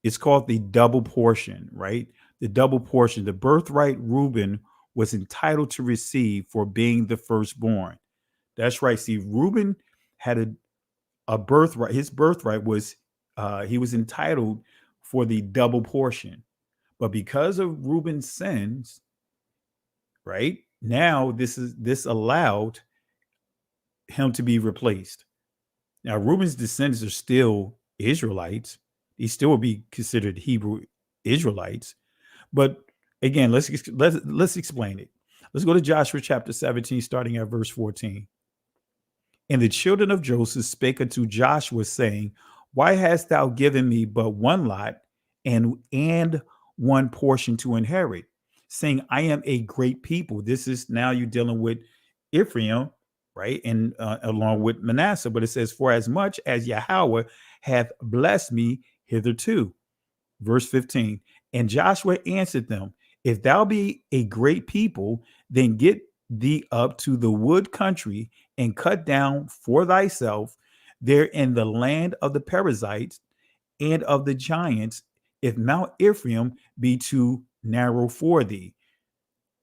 It's called the double portion, right? The double portion. The birthright Reuben was entitled to receive for being the firstborn. That's right. See, Reuben had a birthright. His birthright was he was entitled for the double portion. But because of Reuben's sins, right, now this allowed him to be replaced. Now, Reuben's descendants are still Israelites. He still would be considered Hebrew Israelites. But again, let's explain it. Let's go to Joshua chapter 17, starting at verse 14. And the children of Joseph spake unto Joshua, saying, Why hast thou given me but one lot and one portion to inherit, saying, I am a great people? This is now you're dealing with Ephraim, right? And along with Manasseh, but it says, for as much as Yahweh hath blessed me hitherto. Verse 15. And Joshua answered them, if thou be a great people, then get thee up to the wood country and cut down for thyself there in the land of the Perizzites and of the giants, if Mount Ephraim be too narrow for thee.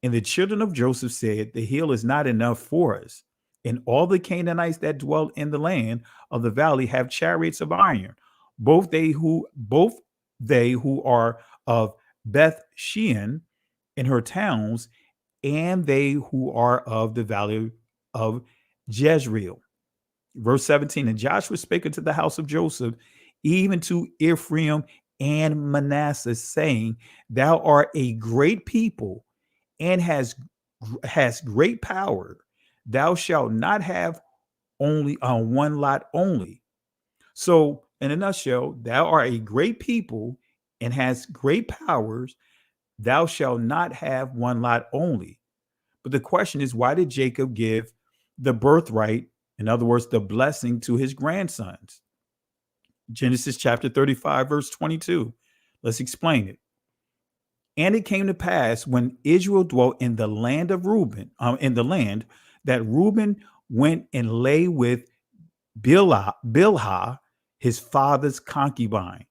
And the children of Joseph said, the hill is not enough for us. And all the Canaanites that dwell in the land of the valley have chariots of iron. Both they who are of Beth Shean in her towns, and they who are of the valley of Jezreel. Verse 17, and Joshua spake unto the house of Joseph, even to Ephraim and Manasseh, saying, thou art a great people and has great power. Thou shalt not have only on one lot only. So in a nutshell, thou art a great people and has great powers. Thou shalt not have one lot only. But the question is, why did Jacob give the birthright, in other words, the blessing, to his grandsons? Genesis chapter 35, verse 22. Let's explain it. And it came to pass when Israel dwelt in the land of Reuben, that Reuben went and lay with Bilhah, his father's concubine.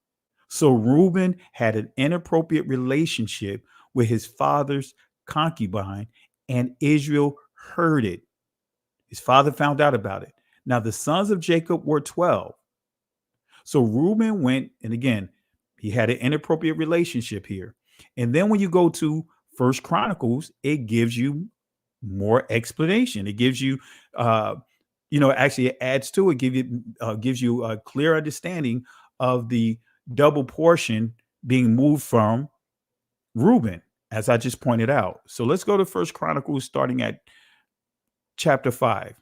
So Reuben had an inappropriate relationship with his father's concubine, and Israel heard it. His father found out about it. Now the sons of Jacob were 12. So Reuben went, and again, he had an inappropriate relationship here. And then when you go to First Chronicles, it gives you more explanation. It gives you, actually it adds to it, gives you a clear understanding of the double portion being moved from Reuben, as I just pointed out. So let's go to First Chronicles, starting at chapter 5.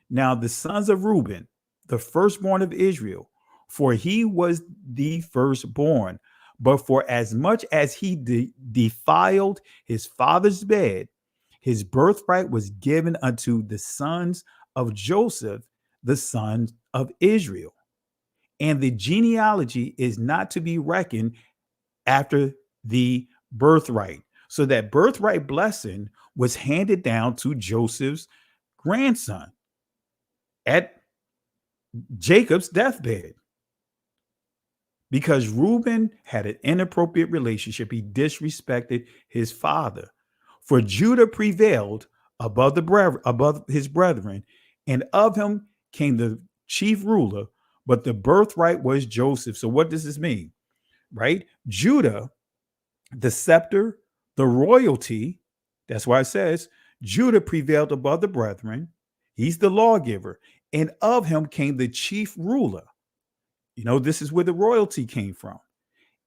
Now the sons of Reuben, the firstborn of Israel, for he was the firstborn, but for as much as he defiled his father's bed, his birthright was given unto the sons of Joseph, the son of Israel. And the genealogy is not to be reckoned after the birthright. So that birthright blessing was handed down to Joseph's grandson at Jacob's deathbed. Because Reuben had an inappropriate relationship, he disrespected his father. For Judah prevailed above his brethren, and of him came the chief ruler, but the birthright was Joseph. So what does this mean? Right? Judah, the scepter, the royalty, that's why it says Judah prevailed above the brethren. He's the lawgiver, and of him came the chief ruler. This is where the royalty came from.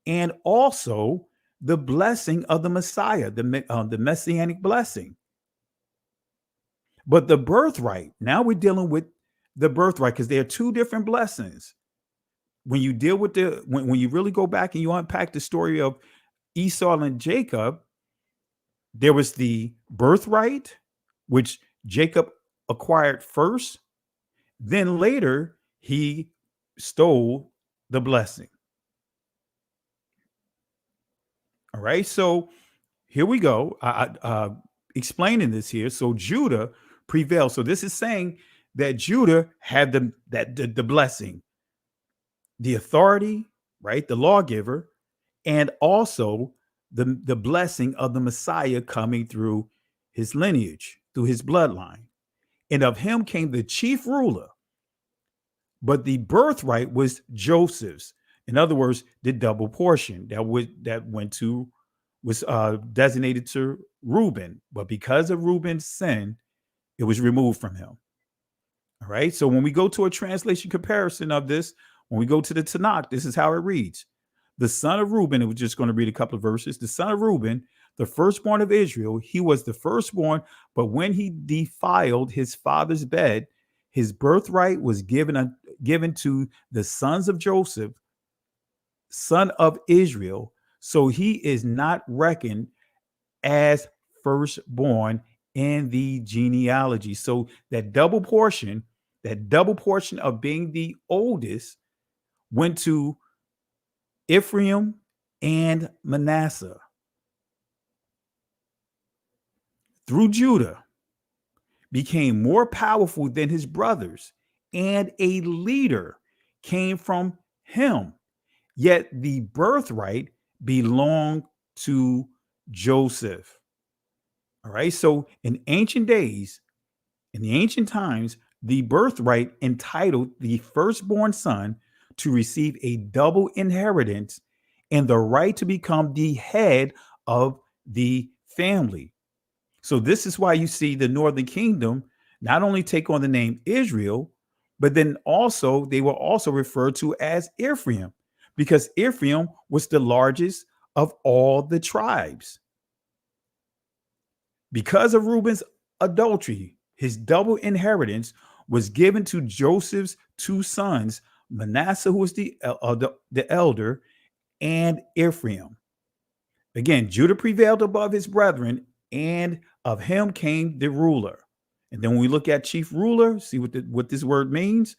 And also the blessing of the Messiah, the messianic blessing. But the birthright, now we're dealing with the birthright, because there are two different blessings. When you deal with when you really go back and you unpack the story of Esau and Jacob, there was the birthright, which Jacob acquired first. Then later, he stole the blessing. All right. So here we go. Explaining this here. So Judah prevailed. So this is saying that Judah had the blessing, the authority, right? The lawgiver, and also the blessing of the Messiah coming through his lineage, through his bloodline. And of him came the chief ruler. But the birthright was Joseph's. In other words, the double portion was designated to Reuben. But because of Reuben's sin, it was removed from him. All right. So when we go to a translation comparison of this, when we go to the Tanakh, this is how it reads. The son of Reuben, we're just going to read a couple of verses. The son of Reuben, the firstborn of Israel, he was the firstborn, but when he defiled his father's bed, his birthright was given to the sons of Joseph, son of Israel. So he is not reckoned as firstborn in the genealogy. So that double portion of being the oldest went to Ephraim and Manasseh. Through Judah, became more powerful than his brothers, and a leader came from him. Yet the birthright belonged to Joseph. All right. So in ancient days, in the ancient times, the birthright entitled the firstborn son to receive a double inheritance and the right to become the head of the family. So this is why you see the northern kingdom not only take on the name Israel, but then also they were also referred to as Ephraim, because Ephraim was the largest of all the tribes. Because of Reuben's adultery, his double inheritance was given to Joseph's two sons, Manasseh, who was the elder, and Ephraim. Again, Judah prevailed above his brethren, and of him came the ruler. And then when we look at chief ruler, see what this word means.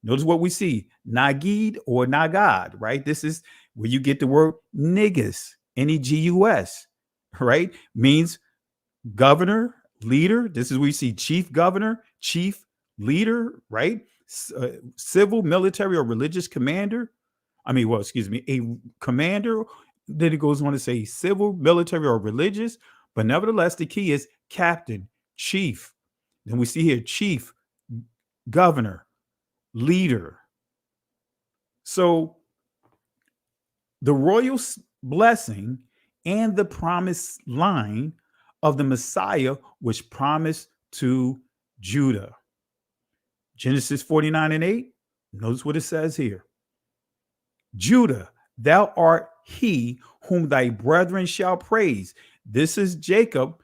Notice what we see: Nagid or Nagad, right? This is where you get the word negus, Negus, right? Means governor, leader. This is where you see chief governor, chief leader, right? Civil, military, or religious commander. A commander. Then it goes on to say civil, military, or religious. But nevertheless, the key is captain, chief. Then we see here chief, governor, leader. So the royal blessing and the promised line of the Messiah was promised to Judah. Genesis 49:8. Notice what it says here. Judah, thou art he whom thy brethren shall praise. This is Jacob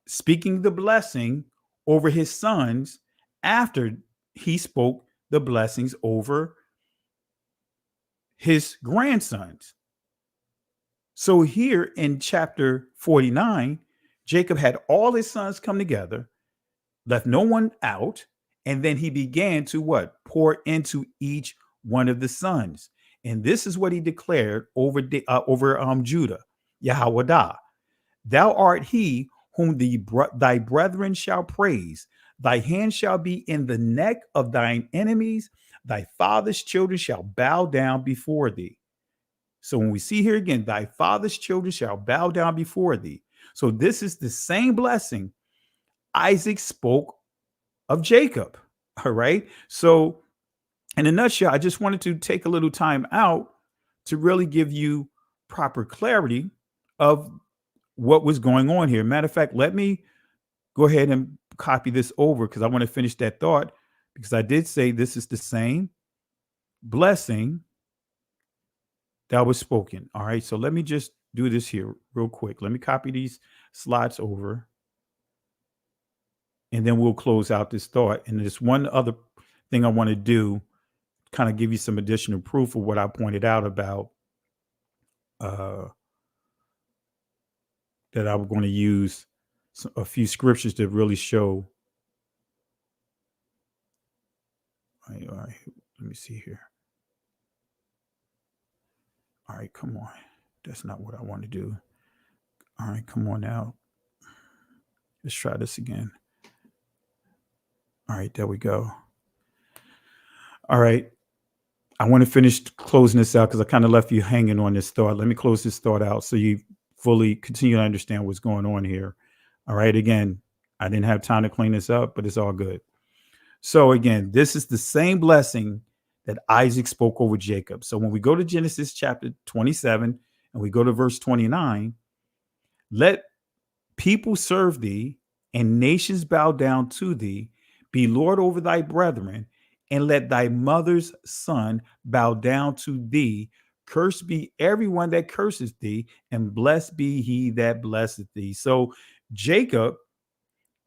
speaking the blessing over his sons after he spoke the blessings over his grandsons. So here in chapter 49, Jacob had all his sons come together, left no one out, and then he began to what? Pour into each one of the sons. And this is what he declared over Judah, Yahwadah. Thou art he whom thy brethren shall praise. Thy hand shall be in the neck of thine enemies. Thy father's children shall bow down before thee. So when we see here again, thy father's children shall bow down before thee. So this is the same blessing Isaac spoke of Jacob. All right. So in a nutshell, I just wanted to take a little time out to really give you proper clarity of what was going on here. Matter of fact, let me go ahead and copy this over because I want to finish that thought, because I did say this is the same blessing that was spoken. All right. So let me just do this here real quick. Let me copy these slides over, and then we'll close out this thought. And there's one other thing I want to do, kind of give you some additional proof of what I pointed out about that I'm going to use a few scriptures to really show. All right, let me see here. All right, come on. That's not what I want to do. All right, come on now. Let's try this again. All right, there we go. All right. I want to finish closing this out because I kind of left you hanging on this thought. Let me close this thought out so you fully continue to understand what's going on here. All right. Again, I didn't have time to clean this up, but it's all good. So again, this is the same blessing that Isaac spoke over Jacob. So when we go to Genesis chapter 27 and we go to verse 29, let people serve thee and nations bow down to thee, be Lord over thy brethren, and let thy mother's son bow down to thee. Cursed be everyone that curses thee, and blessed be he that blesseth thee. So Jacob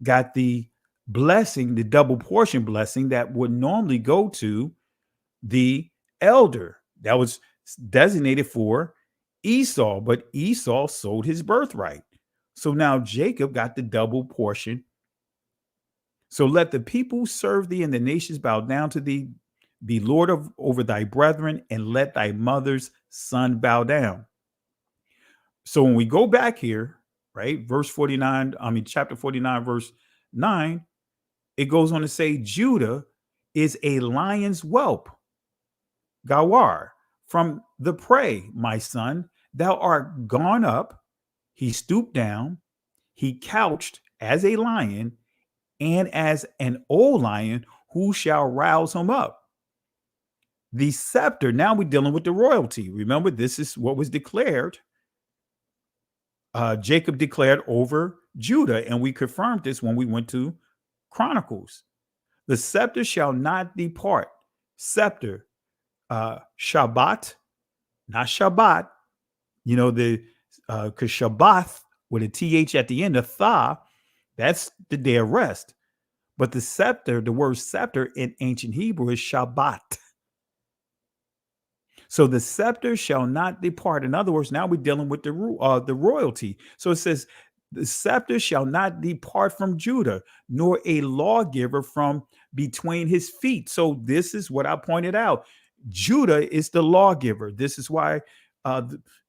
got the blessing, the double portion blessing that would normally go to the elder. That was designated for Esau, but Esau sold his birthright. So now Jacob got the double portion. So let the people serve thee and the nations bow down to thee. Be Lord over thy brethren, and let thy mother's son bow down. So when we go back here, right, chapter 49, verse 9, it goes on to say, Judah is a lion's whelp, Gawar, from the prey, my son. Thou art gone up. He stooped down. He couched as a lion, and as an old lion, who shall rouse him up? The scepter, now we're dealing with the royalty. Remember, this is what was declared. Jacob declared over Judah, and we confirmed this when we went to Chronicles. The scepter shall not depart. Scepter, Shabbat, not Shabbat. You know, because Shabbat with a TH at the end, of tha, that's the day of rest. But the scepter, the word scepter in ancient Hebrew is Shabbat. So the scepter shall not depart. In other words, now we're dealing with the royalty. So it says, the scepter shall not depart from Judah, nor a lawgiver from between his feet. So this is what I pointed out. Judah is the lawgiver. This is why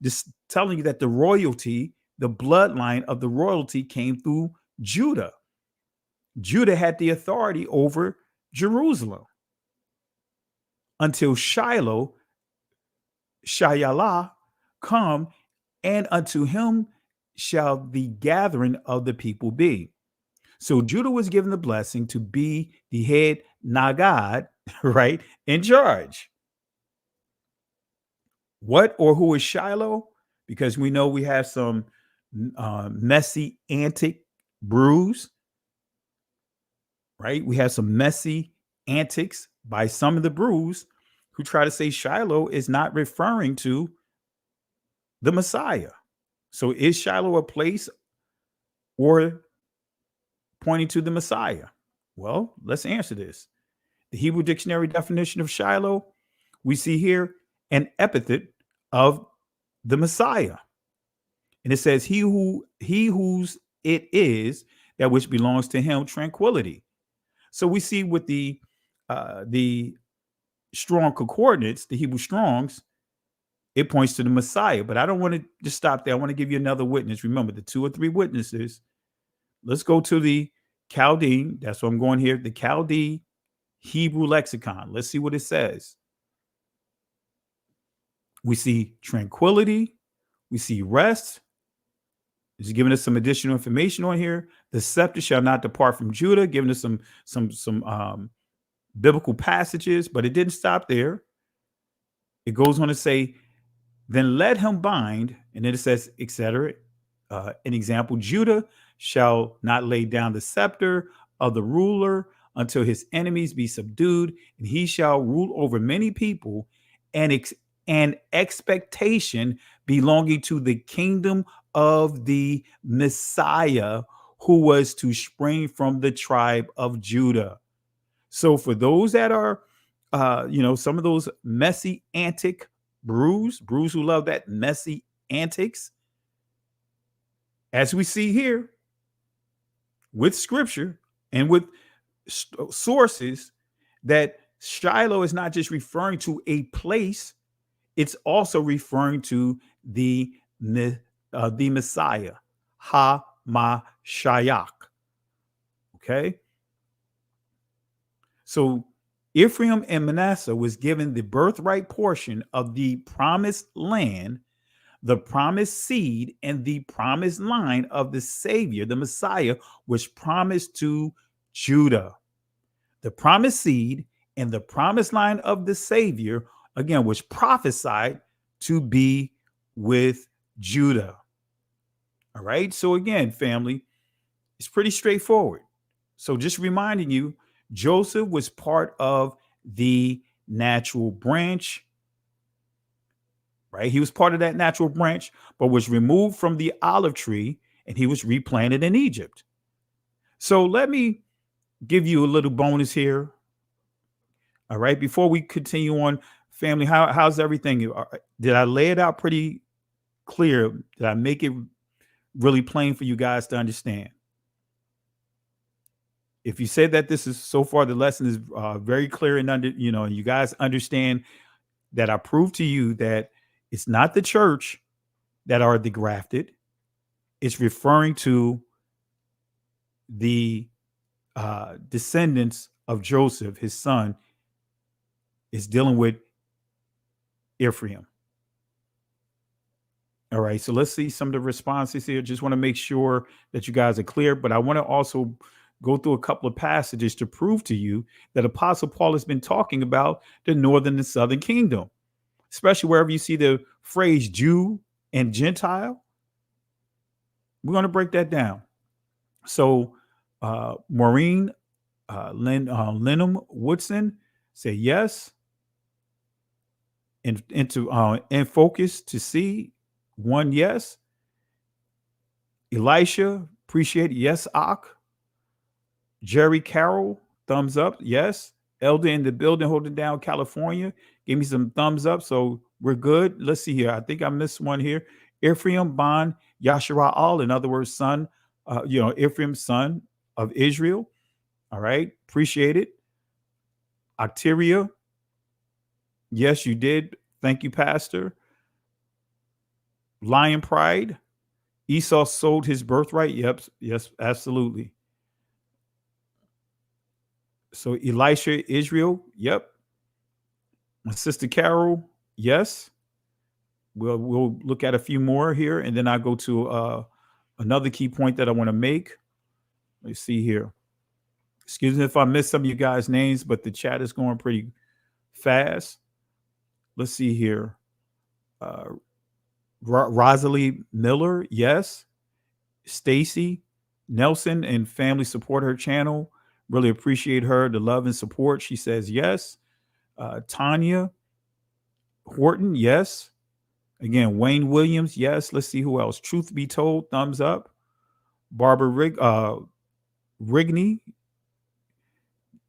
this telling you that the royalty, the bloodline of the royalty came through Judah. Judah had the authority over Jerusalem until Shiloh, Shayalah, come, and unto him shall the gathering of the people be. So Judah was given the blessing to be the head Nagad, right, in charge. What or who is Shiloh? Because we know we have some messianic brews, right? We have some messy antics by some of the brews who try to say Shiloh is not referring to the Messiah. So is Shiloh a place or pointing to the Messiah? Well, let's answer this. The Hebrew dictionary definition of Shiloh, we see here an epithet of the Messiah. And it says, he whose it is, that which belongs to him, tranquility. So we see with the strong concordance, the Hebrew Strongs, it points to the Messiah. But I don't want to just stop there. I want to give you another witness. Remember, the 2 or 3 witnesses. Let's go to the Chaldean. That's what I'm going here. The Chaldean Hebrew lexicon. Let's see what it says. We see tranquility. We see rest. It's giving us some additional information on here. The scepter shall not depart from Judah, giving us some biblical passages, but it didn't stop there. It goes on to say, then let him bind, and then it says, etc. An example, Judah shall not lay down the scepter of the ruler until his enemies be subdued, and he shall rule over many people, and an expectation belonging to the kingdom of the Messiah, who was to spring from the tribe of Judah. So for those that are, some of those messy antic brews who love that messy antics, as we see here with scripture and with sources, that Shiloh is not just referring to a place, it's also referring to the Messiah, Ha-ma-Shayach. Okay? So Ephraim and Manasseh was given the birthright portion of the promised land, the promised seed, and the promised line of the Savior, the Messiah, was promised to Judah. The promised seed and the promised line of the Savior, again, was prophesied to be with Judah. All right. So again, family, it's pretty straightforward. So just reminding you, Joseph was part of the natural branch, right? He was part of that natural branch, but was removed from the olive tree, and he was replanted in Egypt. So let me give you a little bonus here. All right. Before we continue on, family, how's everything? Did I lay it out pretty clear? Did I make it really plain for you guys to understand. If you say that this is so far, the lesson is very clear and and you guys understand that I prove to you that it's not the church that are the grafted. It's referring to the descendants of Joseph, his son, is dealing with Ephraim. All right, so let's see some of the responses here. Just want to make sure that you guys are clear, but I want to also go through a couple of passages to prove to you that Apostle Paul has been talking about the northern and southern kingdom, especially wherever you see the phrase Jew and Gentile. We're going to break that down. So Maureen Lenham Woodson say yes. And in focus to see one yes. Elisha, appreciate it. Yes, Ak. Jerry Carroll, thumbs up. Yes. Elder in the building, holding down California. Give me some thumbs up. So we're good. Let's see here. I think I missed one here. Ephraim Ban Yashara'al, in other words, son, Ephraim, son of Israel. All right. Appreciate it. Octeria. Yes, you did. Thank you, Pastor. Lion Pride. Esau sold his birthright. Yep. Yes, absolutely. So Elisha, Israel. Yep. My sister Carol. Yes. We'll look at a few more here, and then I go to another key point that I want to make. Let's see here. Excuse me if I missed some of you guys' names, but the chat is going pretty fast. Let's see here. Rosalie Miller, yes. Stacy Nelson and family support her channel. Really appreciate her, the love and support. She says yes. Tanya Horton, yes. Again, Wayne Williams, yes. Let's see who else. Truth be told, thumbs up. Barbara Rigney,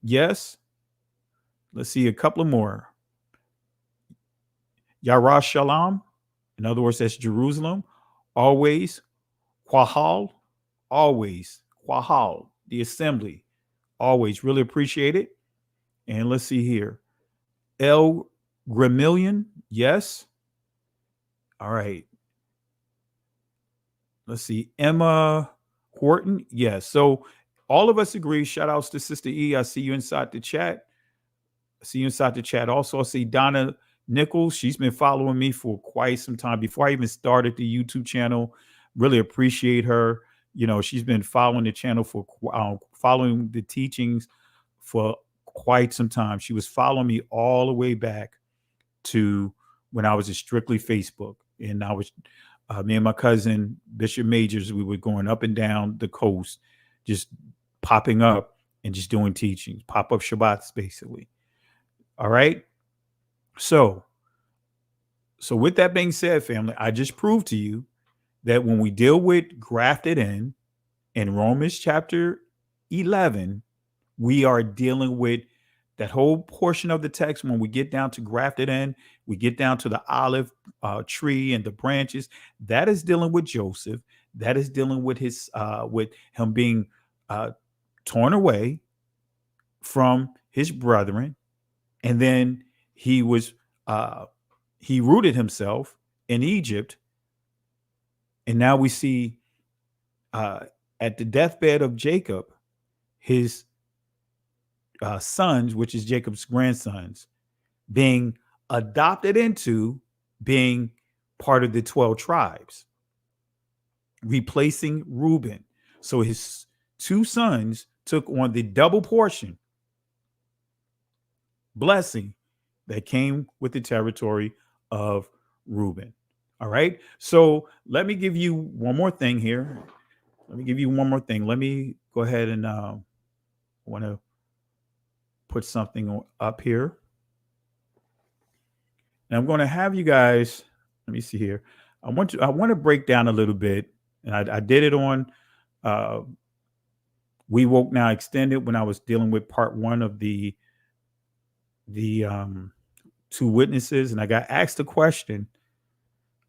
yes. Let's see a couple of more. Yarash Shalom, in other words, that's Jerusalem. Always. Quahal, always. Quahal, the assembly. Always. Really appreciate it. And let's see here. El Gramillion, yes. All right. Let's see. Emma Horton, yes. So all of us agree. Shout outs to Sister E. I see you inside the chat. Also, I see Donna Nichols. She's been following me for quite some time before I even started the YouTube channel. Really appreciate her. She's been following the channel for following the teachings for quite some time. She was following me all the way back to when I was at strictly Facebook, and I was me and my cousin Bishop Majors. We were going up and down the coast, just popping up and just doing teachings, pop up Shabbats, basically. All right. So with that being said, family, I just proved to you that when we deal with grafted in Romans chapter 11, we are dealing with that whole portion of the text. When we get down to grafted in, we get down to the olive tree and the branches. That is dealing with Joseph. That is dealing with with him being torn away from his brethren, and then he rooted himself in Egypt. And now we see at the deathbed of Jacob, his sons, which is Jacob's grandsons, being adopted into being part of the 12 tribes, replacing Reuben. So his two sons took on the double portion blessing that came with the territory of Reuben. All right. So let me give you one more thing here. Let me go ahead and want to put something up here. And I'm going to have you guys, let me see here. I want to break down a little bit. And I did it on We Woke Now Extended when I was dealing with part one of the two witnesses. And I got asked a question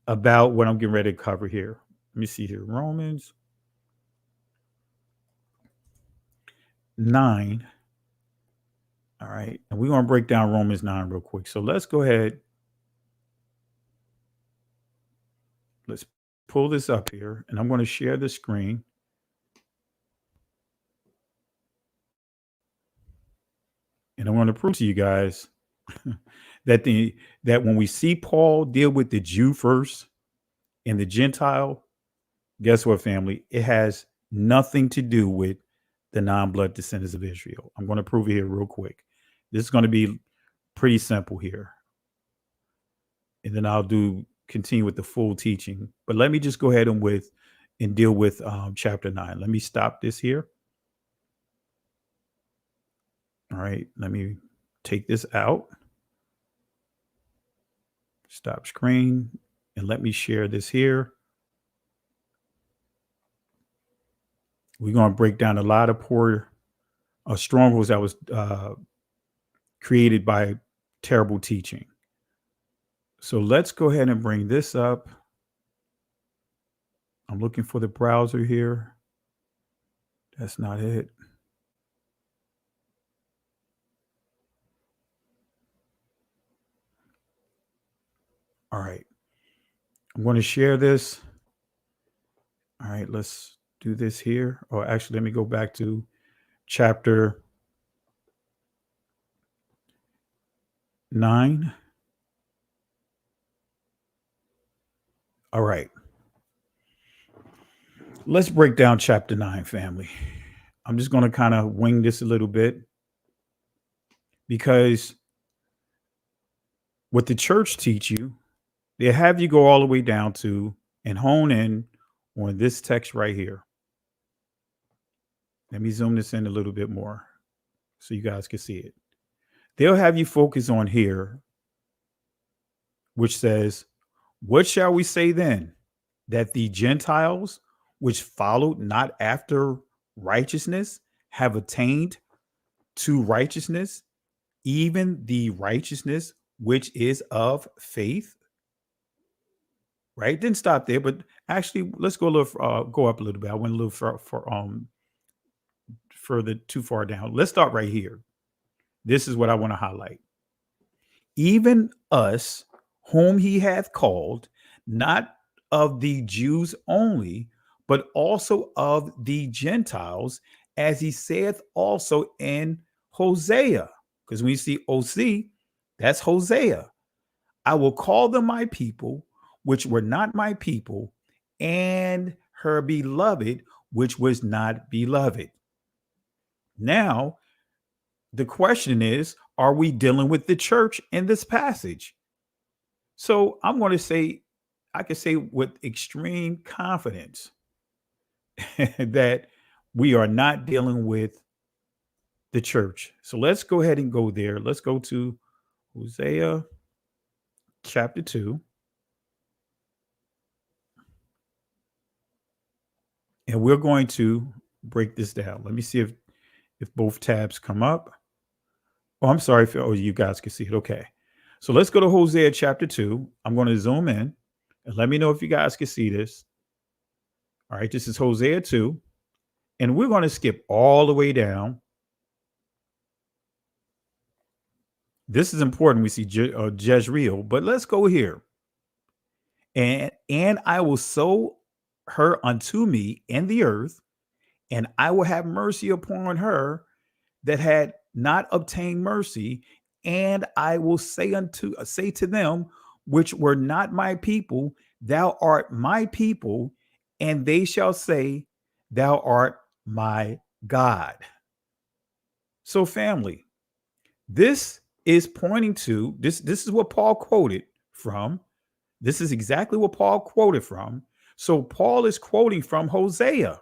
about what I'm getting ready to cover here. Let me see here. Romans 9. All right. And we're going to break down Romans 9 real quick. So let's go ahead. Let's pull this up here, and I'm going to share the screen. And I want to prove to you guys that when we see Paul deal with the Jew first and the Gentile, guess what, family? It has nothing to do with the non-blood descendants of Israel. I'm going to prove it here real quick. This is going to be pretty simple here. And then I'll continue with the full teaching. But let me just go ahead and deal with chapter 9. Let me stop this here. All right, let me take this out. Stop screen, and let me share this here. We're going to break down a lot of poor strongholds that was created by terrible teaching. So let's go ahead and bring this up. I'm looking for the browser here. That's not it. All right. I'm going to share this. All right, let's do this here. Or actually, let me go back to chapter 9. All right. Let's break down chapter 9, family. I'm just going to kind of wing this a little bit because what the church teach you, they have you go all the way down to and hone in on this text right here. Let me zoom this in a little bit more so you guys can see it. They'll have you focus on here, which says, what shall we say then? That the Gentiles, which followed not after righteousness, have attained to righteousness, even the righteousness which is of faith. Right? Didn't stop there, but actually, let's go go up a little bit. I went a little further too far down. Let's start right here. This is what I want to highlight. Even us, whom he hath called, not of the Jews only, but also of the Gentiles, as he saith also in Hosea. Because when you see OC, that's Hosea. I will call them my people, which were not my people, and her beloved, which was not beloved. Now, the question is, are we dealing with the church in this passage? So I'm going to say, I can say with extreme confidence that we are not dealing with the church. So let's go ahead and go there. Let's go to Hosea chapter 2. And we're going to break this down. Let me see if both tabs come up. Oh, I'm sorry. You guys can see it. Okay. So let's go to Hosea chapter 2. I'm going to zoom in and let me know if you guys can see this. All right. This is Hosea 2. And we're going to skip all the way down. This is important. We see Jezreel, but let's go here. And I will sow her unto me in the earth, and I will have mercy upon her that had not obtained mercy, and I will say to them which were not my people, thou art my people, and they shall say, thou art my God. So, family, this is pointing to this. This is what Paul quoted from. This is exactly what Paul quoted from. So Paul is quoting from Hosea.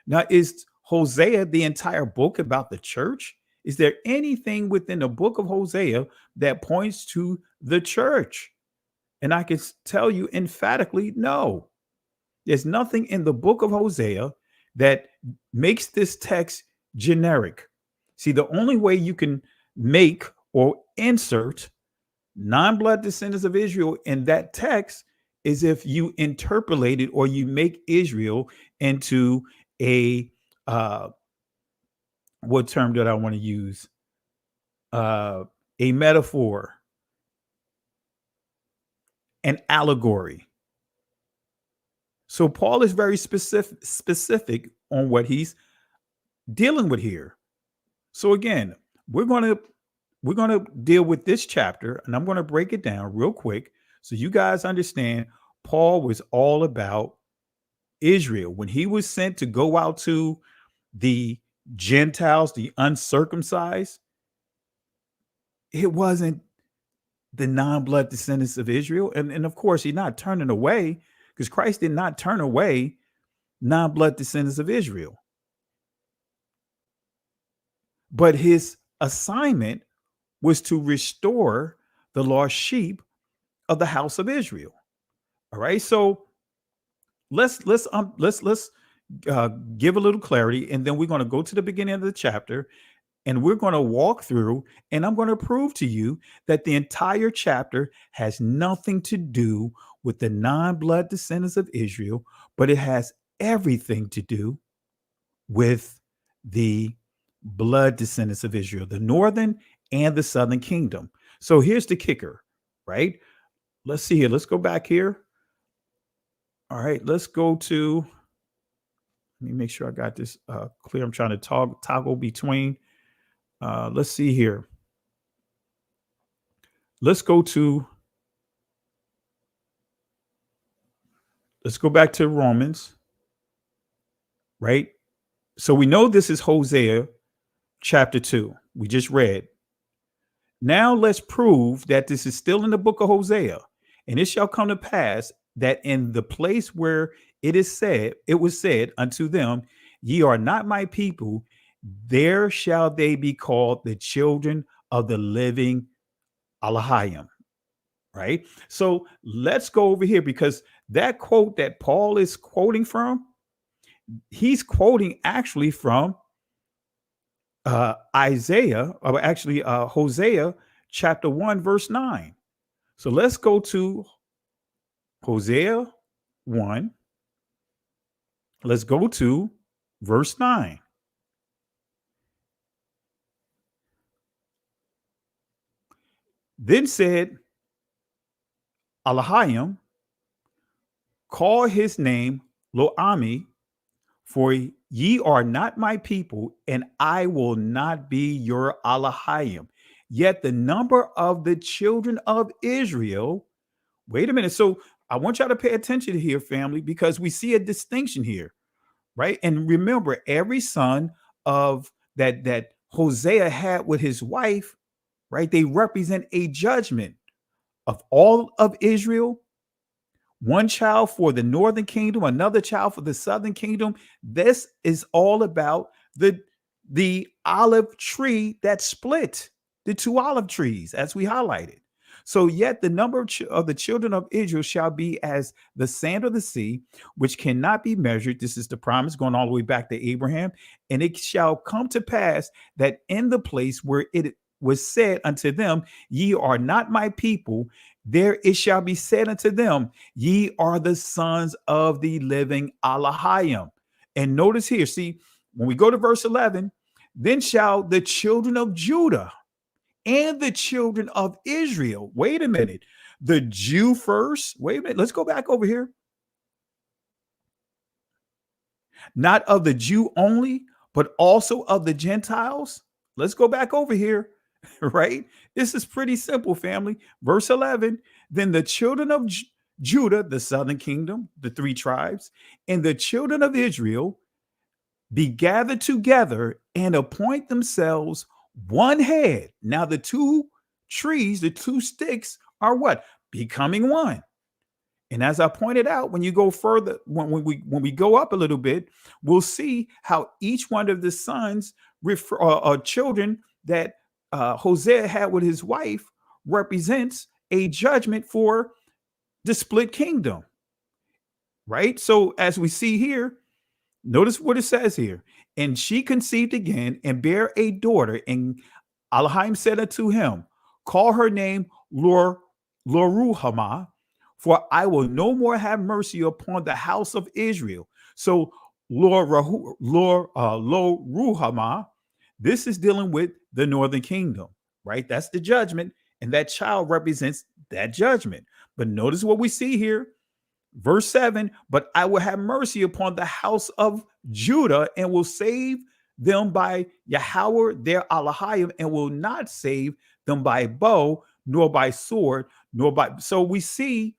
Now, is Hosea the entire book about the church? Is there anything within the book of Hosea that points to the church? And I can tell you emphatically, no. There's nothing in the book of Hosea that makes this text generic. See, the only way you can make or insert non-blood descendants of Israel in that text is if you interpolate it or you make Israel into a what term did I want to use? A metaphor, an allegory. So Paul is very specific on what he's dealing with here. So again, we're going to deal with this chapter, and I'm going to break it down real quick so you guys understand. Paul was all about Israel when he was sent to go out to the Gentiles, the uncircumcised. It wasn't the non-blood descendants of Israel. And of course, he's not turning away, because Christ did not turn away non-blood descendants of Israel. But his assignment was to restore the lost sheep of the house of Israel. All right. So let's give a little clarity, and then we're going to go to the beginning of the chapter, and we're going to walk through, and I'm going to prove to you that the entire chapter has nothing to do with the non-blood descendants of Israel, but it has everything to do with the blood descendants of Israel, the northern and the southern kingdom. So here's the kicker, right? Let's see here. Let's go back here. All right, let's go to, let me make sure I got this clear. I'm trying to toggle between. Let's see here. Let's go back to Romans, right? So we know this is Hosea chapter 2. We just read. Now let's prove that this is still in the book of Hosea. And it shall come to pass that in the place where it was said unto them, ye are not my people, there shall they be called the children of the living Elohim. Right? So let's go over here, because that quote that Paul is quoting from, he's quoting actually from Isaiah, or actually Hosea chapter 1, verse 9. So let's go to Hosea 1. Let's go to verse 9. Then said Elohim, call his name Lo-Ami, for ye are not my people, and I will not be your Elohim. Yet the number of the children of Israel, wait a minute. So I want y'all to pay attention here, family, because we see a distinction here, right? And remember, every son of that Hosea had with his wife, right? They represent a judgment of all of Israel. One child for the northern kingdom, another child for the southern kingdom. This is all about the olive tree that split, the two olive trees, as we highlighted. So yet the number of the children of Israel shall be as the sand of the sea, which cannot be measured. This is the promise going all the way back to Abraham. And it shall come to pass that in the place where it was said unto them, ye are not my people, there it shall be said unto them, ye are the sons of the living Elohim. And notice here, see, when we go to verse 11, then shall the children of Judah and the children of Israel, wait a minute, the Jew first, wait a minute, let's go back over here. Not of the Jew only, but also of the Gentiles. Let's go back over here, right? This is pretty simple, family. Verse 11, then the children of Judah, the southern kingdom, the three tribes, and the children of Israel be gathered together and appoint themselves one head. Now the two trees, the two sticks are what? Becoming one. And as I pointed out, when you go further, when we go up a little bit, we'll see how each one of the sons or children that Hosea had with his wife represents a judgment for the split kingdom. Right? So as we see here, notice what it says here. And she conceived again and bare a daughter. And Elohim said unto him, call her name Loruhamah, For I will no more have mercy upon the house of Israel. So Lo Ruhamah, this is dealing with the northern kingdom, right? That's the judgment, and that child represents that judgment. But notice what we see here. Verse 7, but I will have mercy upon the house of Judah and will save them by Yahweh their Elohim, and will not save them by bow, nor by sword, nor by. So we see,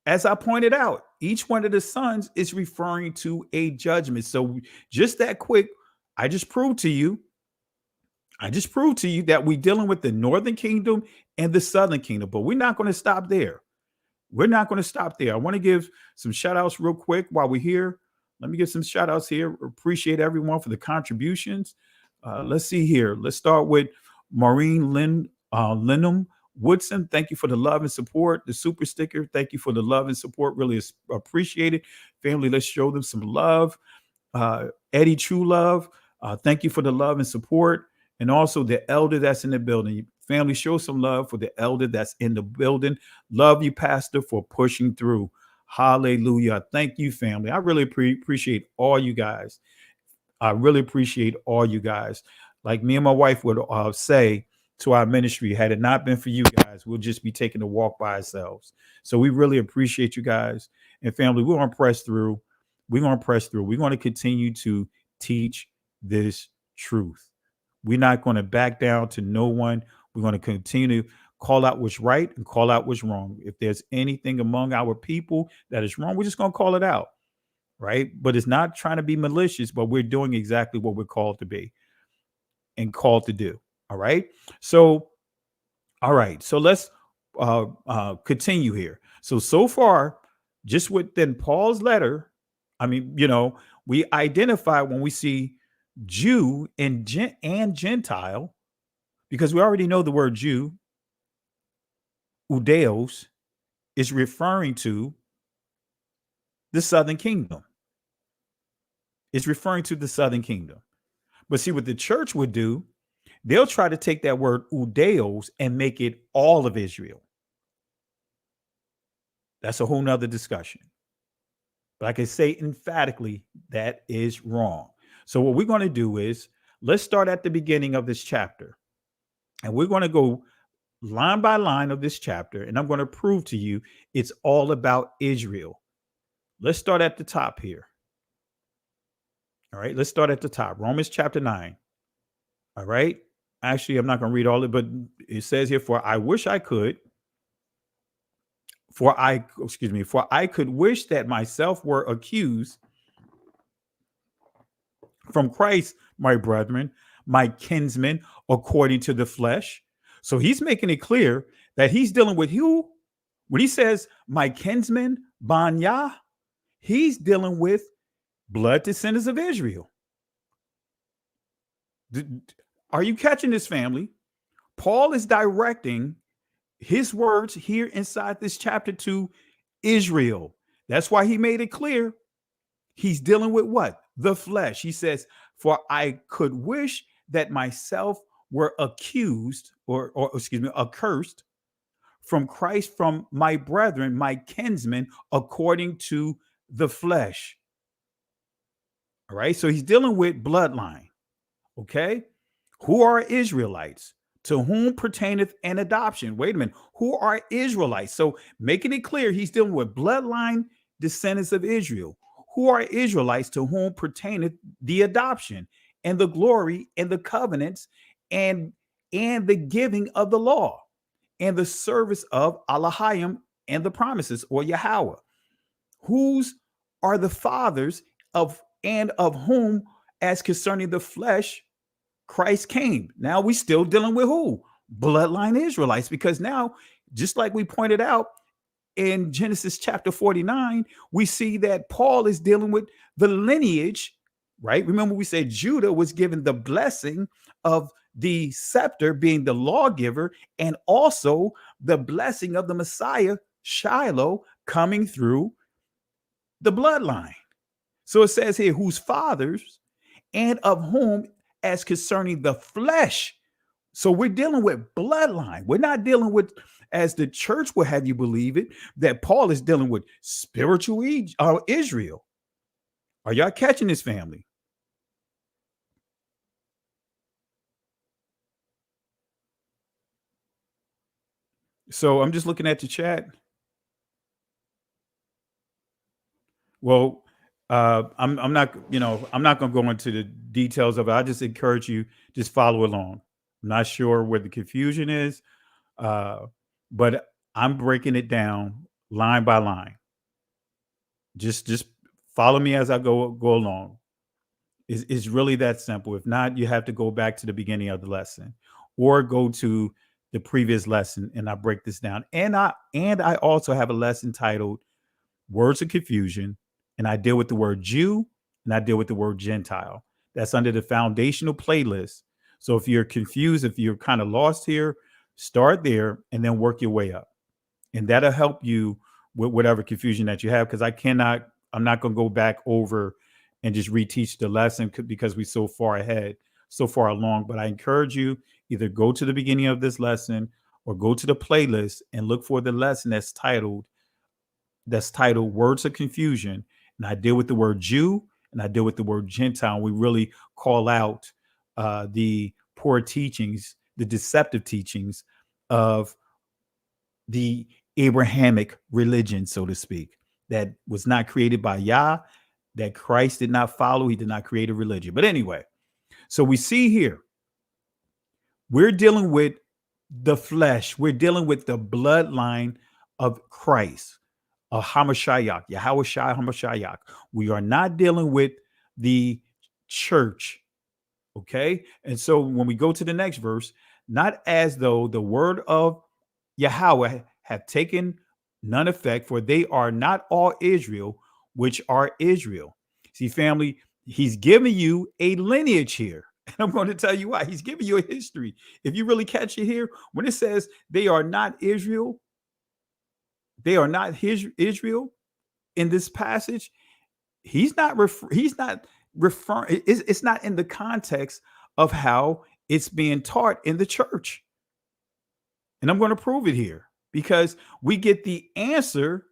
as I pointed out, each one of the sons is referring to a judgment. So just that quick, I just proved to you that we're dealing with the northern kingdom and the southern kingdom, but we're not going to stop there. We're not going to stop there. I want to give some shout outs real quick while we're here. Let me give some shout outs here. Appreciate everyone for the contributions. Let's see here. Let's start with Maureen Linham Woodson. Thank you for the love and support. The super sticker. Thank you for the love and support. Really appreciate it. Family, let's show them some love. Eddie True Love. Thank you for the love and support. And also the elder that's in the building. Family, show some love for the elder that's in the building. Love you, Pastor, for pushing through. Hallelujah. Thank you, family. I really appreciate all you guys. I really appreciate all you guys. Like me and my wife would say to our ministry, had it not been for you guys, we'll just be taking a walk by ourselves. So we really appreciate you guys. And family, we're going to press through. We're going to press through. We're going to continue to teach this truth. We're not going to back down to no one. We're going to continue to call out what's right and call out what's wrong. If there's anything among our people that is wrong, we're just going to call it out, right? But it's not trying to be malicious, but we're doing exactly what we're called to be and called to do. All right. So let's continue here. So far, just within Paul's letter, I mean, we identify when we see Jew and Gentile, because we already know the word Jew, Udeos, is referring to the southern kingdom. It's referring to the southern kingdom. But see what the church would do, they'll try to take that word Udeos and make it all of Israel. That's a whole nother discussion. But I can say emphatically that is wrong. So what we're going to do is, let's start at the beginning of this chapter. And we're going to go line by line of this chapter, and I'm going to prove to you it's all about Israel. Let's start at the top here. All right, let's start at the top. Romans chapter 9. All right. Actually, I'm not going to read all of it, but it says here, for I could wish that myself were accused from Christ, my brethren, my kinsmen, according to the flesh. So he's making it clear that he's dealing with who? When he says my kinsmen, Banya, he's dealing with blood descendants of Israel. Are you catching this, family? Paul is directing his words here inside this chapter to Israel. That's why he made it clear. He's dealing with what? The flesh. He says, for I could wish that myself were accused or accursed from Christ, from my brethren, my kinsmen, according to the flesh. All right. So he's dealing with bloodline. Okay. Who are Israelites? To whom pertaineth an adoption? Wait a minute. Who are Israelites? So making it clear, he's dealing with bloodline descendants of Israel. Who are Israelites to whom pertaineth the adoption and the glory and the covenants and the giving of the law and the service of Elohim and the promises, or Yahweh? Whose are the fathers of whom, as concerning the flesh, Christ came? Now we still dealing with who? Bloodline Israelites, because now, just like we pointed out in Genesis chapter 49, we see that Paul is dealing with the lineage, right? Remember, we said Judah was given the blessing of the scepter, being the lawgiver, and also the blessing of the Messiah, Shiloh, coming through the bloodline. So it says here, whose fathers and of whom, as concerning the flesh. So we're dealing with bloodline. We're not dealing with, as the church will have you believe it, that Paul is dealing with spiritual Israel. Are y'all catching this, family? So I'm just looking at the chat. Well, I'm not, I'm not going to go into the details of it. I just encourage you, just follow along. I'm not sure where the confusion is, but I'm breaking it down line by line. Just follow me as I go along. It's really that simple. If not, you have to go back to the beginning of the lesson or go to the previous lesson and I break this down. And I also have a lesson titled Words of Confusion, and I deal with the word Jew and I deal with the word Gentile. That's under the foundational playlist. So if you're confused, if you're kind of lost here, start there and then work your way up. And that'll help you with whatever confusion that you have, because I'm not going to go back over and just reteach the lesson because we're so far ahead, so far along. But I encourage you, either go to the beginning of this lesson or go to the playlist and look for the lesson that's titled Words of Confusion. And I deal with the word Jew and I deal with the word Gentile. We really call out the poor teachings, the deceptive teachings of the Abrahamic religion, so to speak, that was not created by Yah, that Christ did not follow. He did not create a religion. But anyway, so we see here, we're dealing with the flesh. We're dealing with the bloodline of Christ, of Hamashiach, Yahweh Shai Hamashiach. We are not dealing with the church. Okay. And so when we go to the next verse, not as though the word of Yahweh have taken none effect, for they are not all Israel, which are Israel. See, family, he's giving you a lineage here. And I'm going to tell you why. He's giving you a history. If you really catch it here, when it says they are not Israel, they are not Israel in this passage, he's not referring, it's not in the context of how it's being taught in the church. And I'm going to prove it here because we get the answer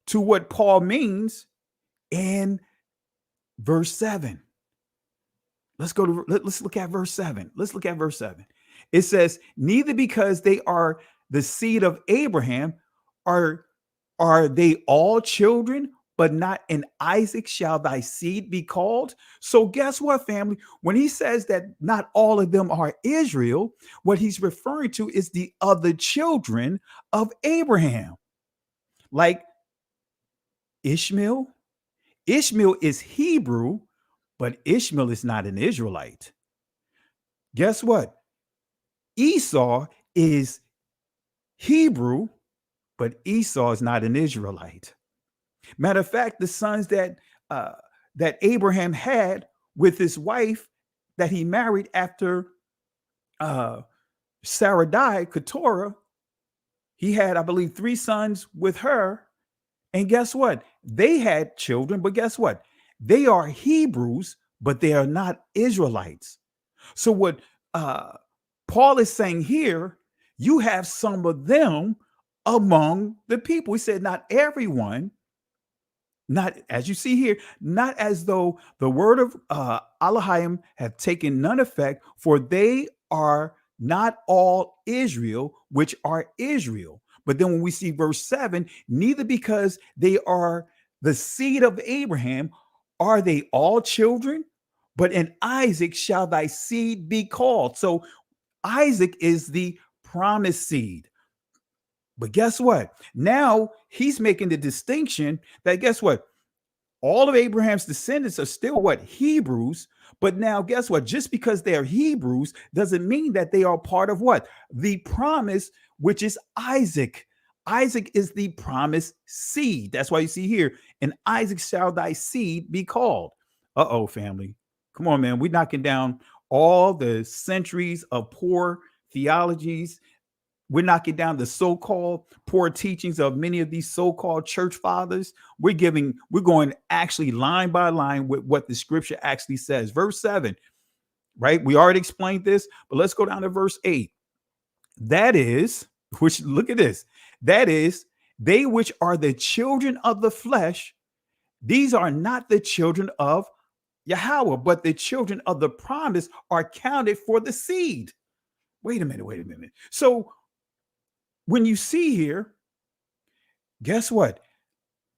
to what Paul means in verse 7. Let's look at verse 7. Let's look at verse 7. It says, neither because they are the seed of Abraham are they all children, but not in Isaac shall thy seed be called. So guess what, family? When he says that not all of them are Israel, what he's referring to is the other children of Abraham. Like Ishmael. Ishmael is Hebrew, but Ishmael is not an Israelite. Guess what? Esau is Hebrew, but Esau is not an Israelite. Matter of fact, the sons that Abraham had with his wife that he married after Sarah died, Keturah, he had, I believe, 3 sons with her. And guess what? They had children, but guess what? They are Hebrews, but they are not Israelites. So what Paul is saying here, you have some of them among the people. He said, not everyone. Not as you see here, not as though the word of Elohim have taken none effect, for they are not all Israel, which are Israel. But then when we see verse 7, neither because they are the seed of Abraham are they all children, but in Isaac shall thy seed be called. So Isaac is the promised seed. But guess what? Now he's making the distinction that guess what? All of Abraham's descendants are still what? Hebrews. But now guess what? Just because they are Hebrews doesn't mean that they are part of what? The promise, which is Isaac. Isaac is the promised seed. That's why you see here, and Isaac shall thy seed be called. Uh-oh, family. Come on, man. We're knocking down all the centuries of poor theologies. We're knocking down the so-called poor teachings of many of these so-called church fathers. We're going actually line by line with what the scripture actually says. Verse 7, right? We already explained this, but let's go down to verse 8. That is, which look at this. That is, they which are the children of the flesh, these are not the children of Yahweh, but the children of the promise are counted for the seed. Wait a minute. So when you see here, guess what?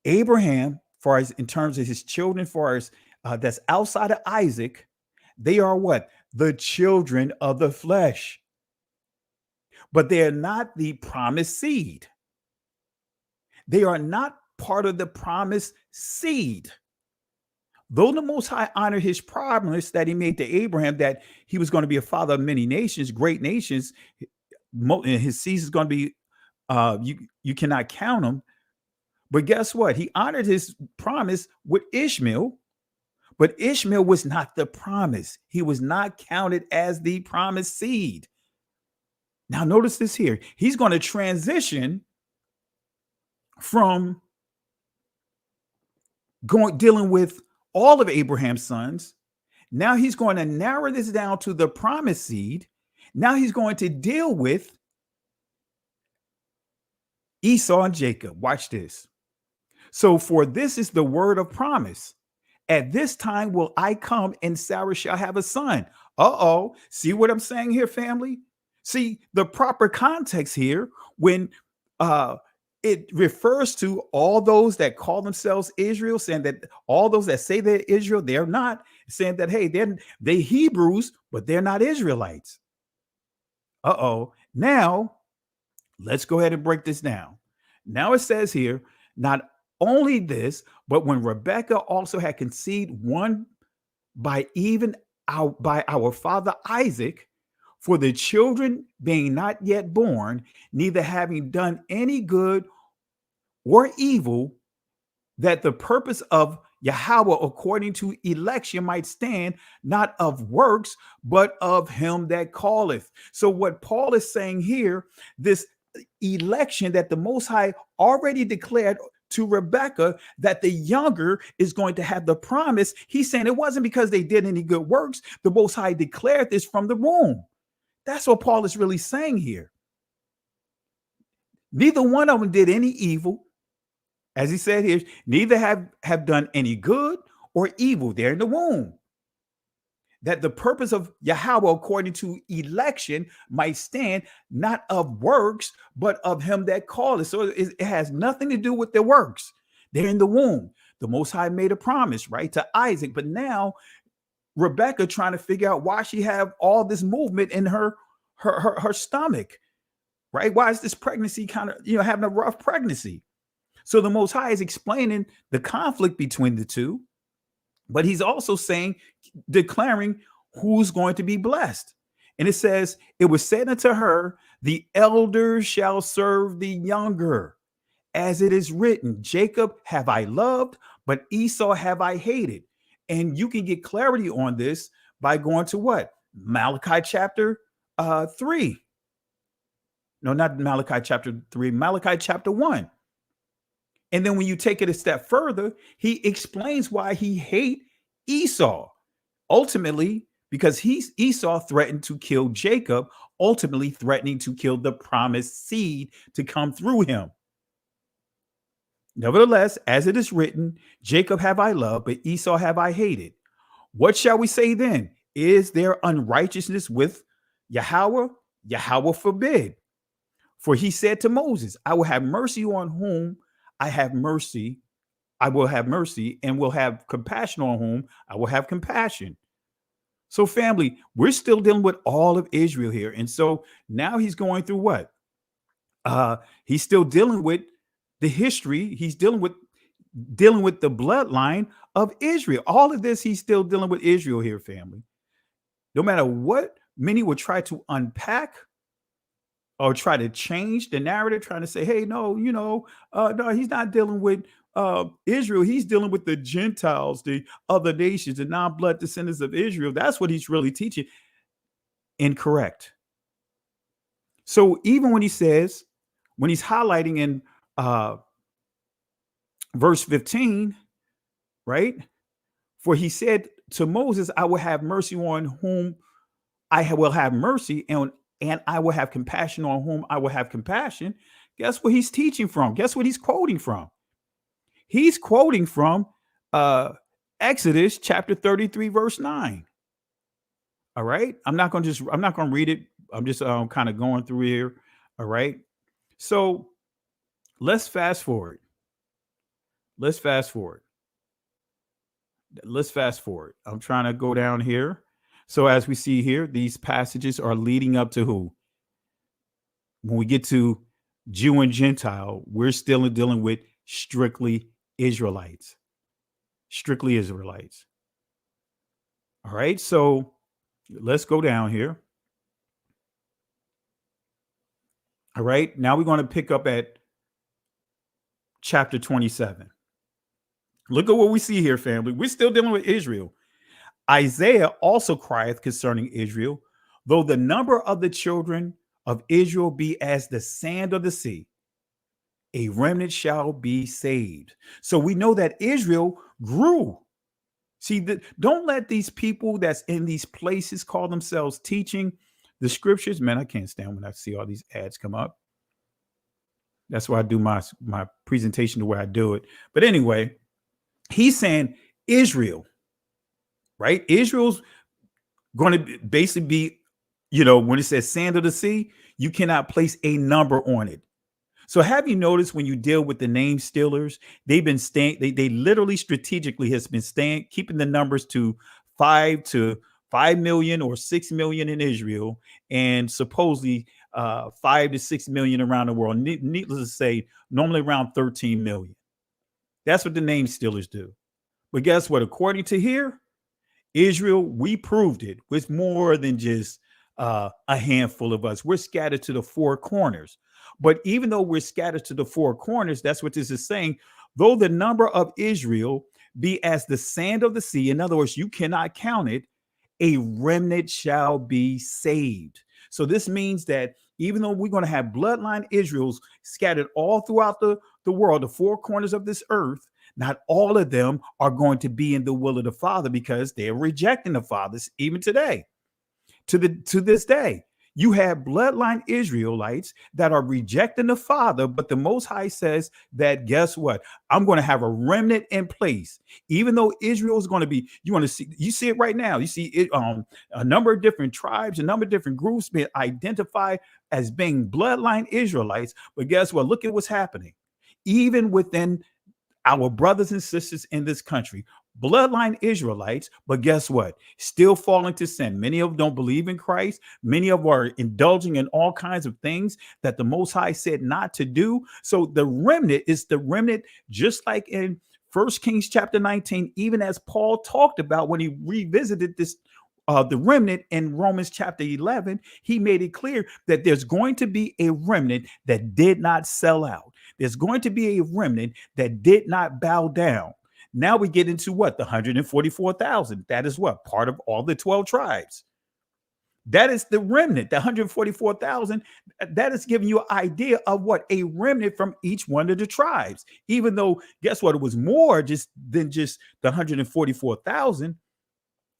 Abraham, far as in terms of his children, far as that's outside of Isaac, they are what? The children of the flesh. But they are not the promised seed. They are not part of the promised seed. Though the Most High honored his promise that he made to Abraham that he was going to be a father of many nations, great nations, his seed is going to be, you cannot count them. But guess what? He honored his promise with Ishmael, but Ishmael was not the promise. He was not counted as the promised seed. Now, notice this here. He's going to transition from dealing with all of Abraham's sons. Now he's going to narrow this down to the promised seed. Now he's going to deal with Esau and Jacob. Watch this. So, for this is the word of promise. At this time will I come, and Sarah shall have a son. See what I'm saying here, family? See the proper context here when it refers to all those that call themselves Israel, saying that all those that say they're Israel, they're not, saying that, hey, they're Hebrews, but they're not Israelites. Now, let's go ahead and break this down. Now it says here, not only this, but when Rebekah also had conceived one by our father Isaac, for the children being not yet born, neither having done any good or evil, that the purpose of Yahweh according to election might stand, not of works, but of him that calleth. So what Paul is saying here, this election that the Most High already declared to Rebekah, that the younger is going to have the promise. He's saying it wasn't because they did any good works. The Most High declared this from the womb. That's what Paul is really saying here. Neither one of them did any evil. As he said here, neither have done any good or evil. They're in the womb. That the purpose of Yahweh according to election might stand, not of works, but of him that calleth. So it has nothing to do with their works. They're in the womb. The Most High made a promise, right, to Isaac. But now Rebekah trying to figure out why she have all this movement in her stomach, right? Why is this pregnancy kind of, having a rough pregnancy? So the Most High is explaining the conflict between the two, but he's also declaring who's going to be blessed. And it says, it was said unto her, the elder shall serve the younger. As it is written, Jacob have I loved, but Esau have I hated. And you can get clarity on this by going to what? Malachi chapter 3. No, not Malachi chapter 3, Malachi chapter 1. And then when you take it a step further, he explains why he hates Esau. Ultimately, because Esau threatened to kill Jacob, ultimately threatening to kill the promised seed to come through him. Nevertheless, as it is written, Jacob have I loved, but Esau have I hated. What shall we say then? Is there unrighteousness with Yahweh? Yahweh forbid. For he said to Moses, I will have mercy on whom I have mercy. I will have mercy, and will have compassion on whom I will have compassion. So family, we're still dealing with all of Israel here. And so now he's going through what? He's still dealing with the history. He's dealing with the bloodline of Israel. All of this, he's still dealing with Israel here, family. No matter what many would try to unpack or try to change the narrative, trying to say, hey, no, no, he's not dealing with Israel. He's dealing with the Gentiles, the other nations, the non-blood descendants of Israel. That's what he's really teaching. Incorrect. So even when he's highlighting in verse 15, right? For he said to Moses, I will have mercy on whom I will have mercy, and and I will have compassion on whom I will have compassion. Guess what he's teaching from? Guess what he's quoting from? He's quoting from Exodus chapter 33, verse 9. All right. I'm not going to read it. I'm just kind of going through here. All right. So let's fast forward. Let's fast forward. Let's fast forward. I'm trying to go down here. So as we see here, these passages are leading up to who? When we get to Jew and Gentile, we're still dealing with strictly Israelites. Strictly Israelites. All right. So let's go down here. All right. Now we're going to pick up at chapter 27. Look at what we see here, family. We're still dealing with Israel. Isaiah also crieth concerning Israel, though the number of the children of Israel be as the sand of the sea, a remnant shall be saved. So we know that Israel grew. See, don't let these people that's in these places call themselves teaching the scriptures. Man, I can't stand when I see all these ads come up. That's why I do my presentation the way I do it. But anyway, he's saying Israel, right? Israel's going to basically be, when it says sand of the sea, you cannot place a number on it. So have you noticed when you deal with the name stealers, they've been staying, they literally strategically has been staying, keeping the numbers to 5 million or 6 million in Israel, and supposedly 5 to 6 million around the world. Needless to say, normally around 13 million. That's what the name stealers do. But guess what? According to here, Israel, we proved it, was more than just a handful of us. We're scattered to the four corners. But even though we're scattered to the four corners, that's what this is saying. Though the number of Israel be as the sand of the sea, in other words, you cannot count it, a remnant shall be saved. So this means that even though we're going to have bloodline Israels scattered all throughout the world, the four corners of this earth, not all of them are going to be in the will of the Father because they're rejecting the Father even today. To this day, you have bloodline Israelites that are rejecting the Father, but the Most High says that, guess what? I'm going to have a remnant in place. Even though Israel is going to be, you see it right now. You see it, a number of different tribes, a number of different groups being identified as being bloodline Israelites. But guess what? Look at what's happening. Even within our brothers and sisters in this country, bloodline Israelites, but guess what? Still falling to sin. Many of them don't believe in Christ. Many of them are indulging in all kinds of things that the Most High said not to do. So the remnant is the remnant, just like in 1 Kings chapter 19, even as Paul talked about when he revisited this, the remnant in Romans chapter 11, he made it clear that there's going to be a remnant that did not sell out. There's going to be a remnant that did not bow down. Now we get into what? The 144,000. That is what? Part of all the 12 tribes. That is the remnant, the 144,000. That is giving you an idea of what? A remnant from each one of the tribes. Even though, guess what? It was more than just the 144,000.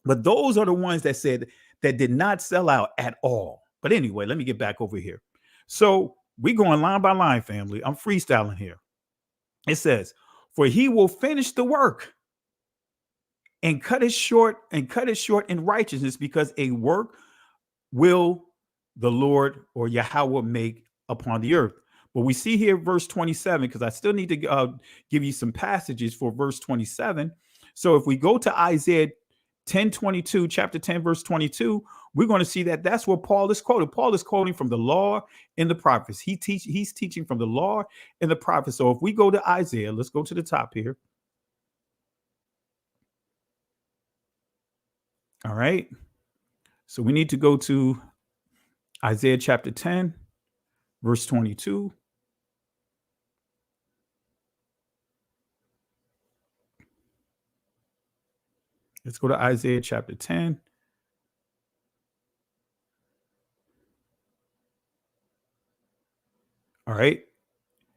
But those are the ones that said that did not sell out at all. But anyway, let me get back over here. So we're going line by line, family. I'm freestyling here. It says, for he will finish the work and cut it short in righteousness, because a work will the Lord or Yahweh make upon the earth. But we see here verse 27, because I still need to give you some passages for verse 27. So if we go to Isaiah 10:22, chapter 10, verse 22, we're going to see that that's what Paul is quoting. Paul is quoting from the law and the prophets. He's teaching from the law and the prophets. So if we go to Isaiah, let's go to the top here. All right. So we need to go to Isaiah chapter 10, verse 22. Let's go to Isaiah chapter 10. All right.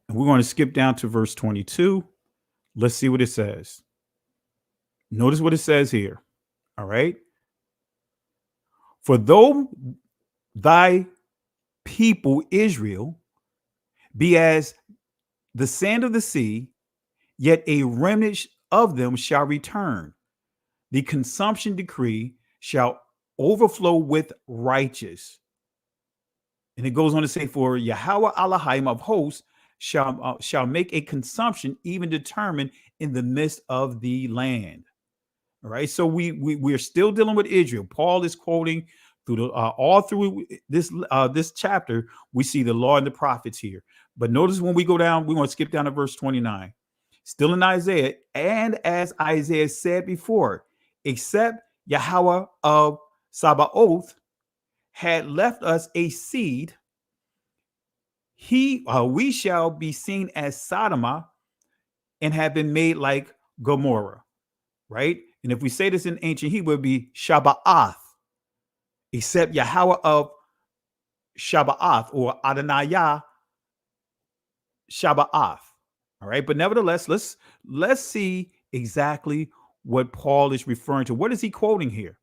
And we're going to skip down to verse 22. Let's see what it says. Notice what it says here. All right. For though thy people, Israel, be as the sand of the sea, yet a remnant of them shall return. The consumption decree shall overflow with righteous. And it goes on to say, for Yahweh Elohim of hosts shall make a consumption even determined in the midst of the land. All right. So we're still dealing with Israel. Paul is quoting through the all through this chapter. We see the law and the prophets here. But notice when we go down, we want to skip down to verse 29. Still in Isaiah, and as Isaiah said before, except Yahweh of Sabaoth had left us a seed, we shall be seen as Sodoma and have been made like Gomorrah, right? And if we say this in ancient Hebrew, it would be Shaba'ath, except Yahweh of Shaba'ath or Adonaiah Shaba'ath. All right, but nevertheless, let's see exactly what Paul is referring to. What is he quoting here?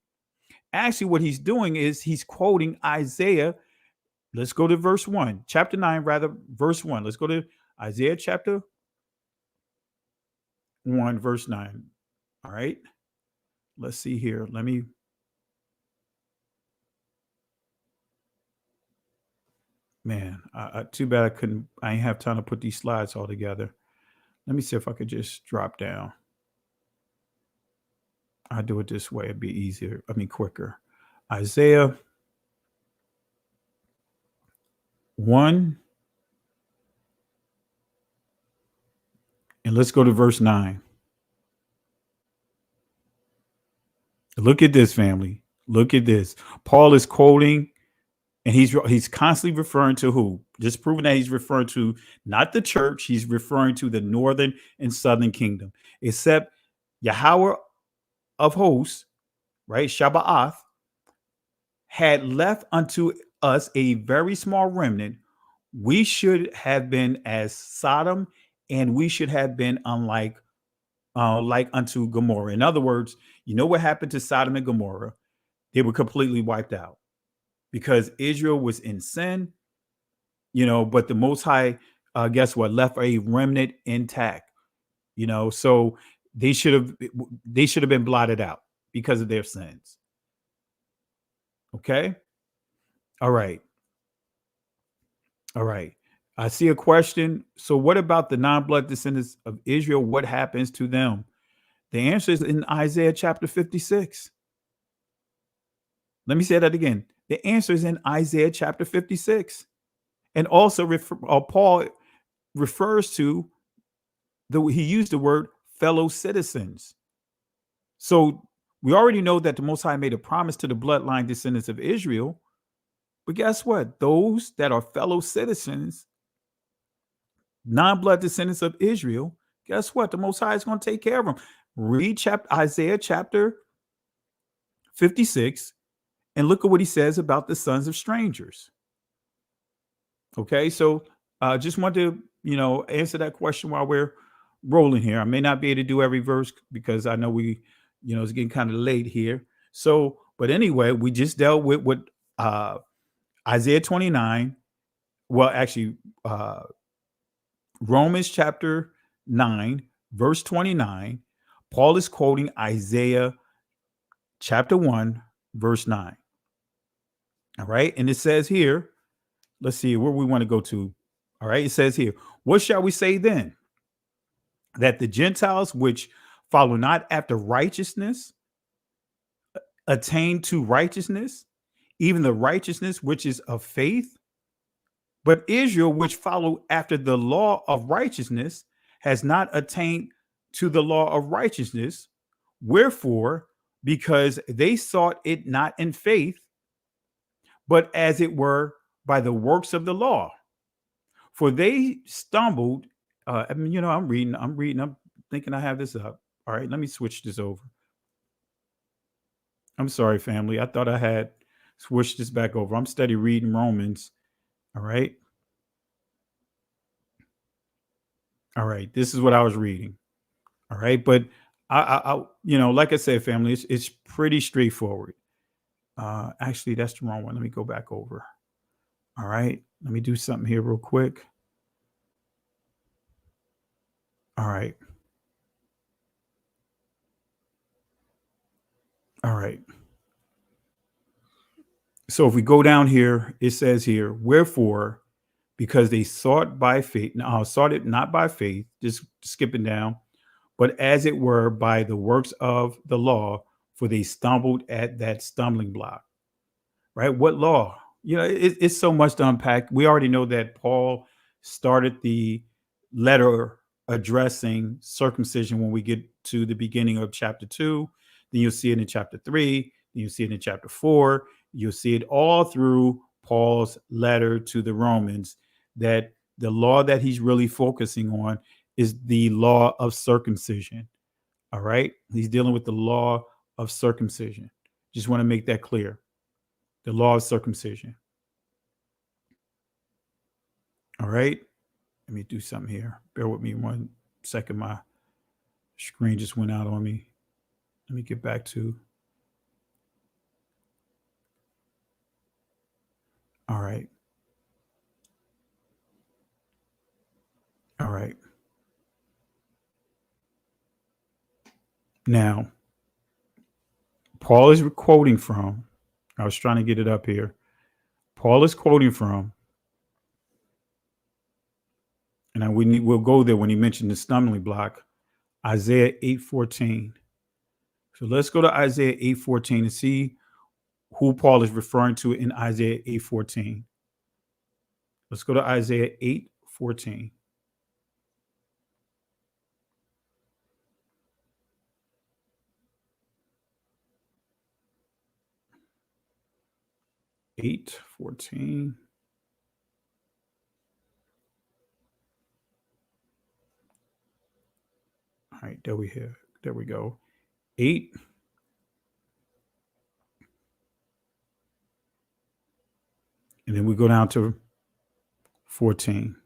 Actually, what he's doing is he's quoting Isaiah. Let's go to verse 1, chapter 9, rather, verse 1. Let's go to Isaiah chapter 1, verse 9. All right. Let's see here. Man, too bad I ain't have time to put these slides all together. Let me see if I could just drop down. I'll do it this way. It'd be easier. Quicker. Isaiah 1. And let's go to verse 9. Look at this, family. Look at this. Paul is quoting, and he's constantly referring to who? Just proving that he's referring to not the church. He's referring to the northern and southern kingdom. Except Yahweh of hosts, right? Shaba'ath had left unto us a very small remnant. We should have been as Sodom, and we should have been unlike like unto Gomorrah. In other words, you know what happened to Sodom and Gomorrah? They were completely wiped out because Israel was in sin, but the Most High, guess what, left a remnant intact, so they should have been blotted out because of their sins. Okay. All right. I see a question. So what about the non-blood descendants of Israel? What happens to them? The answer is in Isaiah chapter 56. Let me say that again. The answer is in Isaiah chapter 56. And also Paul refers to he used the word fellow citizens. So we already know that the Most High made a promise to the bloodline descendants of Israel. But guess what? Those that are fellow citizens, non-blood descendants of Israel, guess what? The Most High is going to take care of them. Read Isaiah chapter 56 and look at what he says about the sons of strangers. Okay, so just want to, answer that question while we're rolling here. I may not be able to do every verse because I know it's getting kind of late here. So, but anyway, we just dealt with Isaiah 29. Well, actually, Romans chapter 9, verse 29. Paul is quoting Isaiah chapter 1, verse 9. All right. And it says here, let's see where we want to go to. All right. It says here, what shall we say then? That the Gentiles which follow not after righteousness attain to righteousness, even the righteousness which is of faith. But Israel, which follow after the law of righteousness, has not attained to the law of righteousness. Wherefore, because they sought it not in faith, but as it were by the works of the law. For they stumbled. I'm reading. I'm thinking I have this up. All right, let me switch this over. I'm sorry, family. I thought I had switched this back over. I'm steady reading Romans. All right. This is what I was reading. All right. But I like I said, family, it's pretty straightforward. Actually, that's the wrong one. Let me go back over. All right. Let me do something here real quick. All right. All right. So if we go down here, it says here, wherefore, because they sought by faith, sought it not by faith, just skipping down, but as it were by the works of the law, for they stumbled at that stumbling block. Right? What law? It's so much to unpack. We already know that Paul started the letter addressing circumcision when we get to the beginning of chapter 2. Then you'll see it in chapter 3. Then you'll see it in chapter 4. You'll see it all through Paul's letter to the Romans that the law that he's really focusing on is the law of circumcision. All right? He's dealing with the law of circumcision. Just want to make that clear. The law of circumcision. All right. Let me do something here. Bear with me 1 second. My screen just went out on me. Let me get back to. All right. All right. Now, Paul is quoting from, I was trying to get it up here. Paul is quoting from, and we'll go there when he mentioned the stumbling block, Isaiah 8:14. So let's go to Isaiah 8:14 and see who Paul is referring to in Isaiah 8:14. Let's go to Isaiah 8:14. Eight 14. All right, there we go. 8. And then we go down to 14.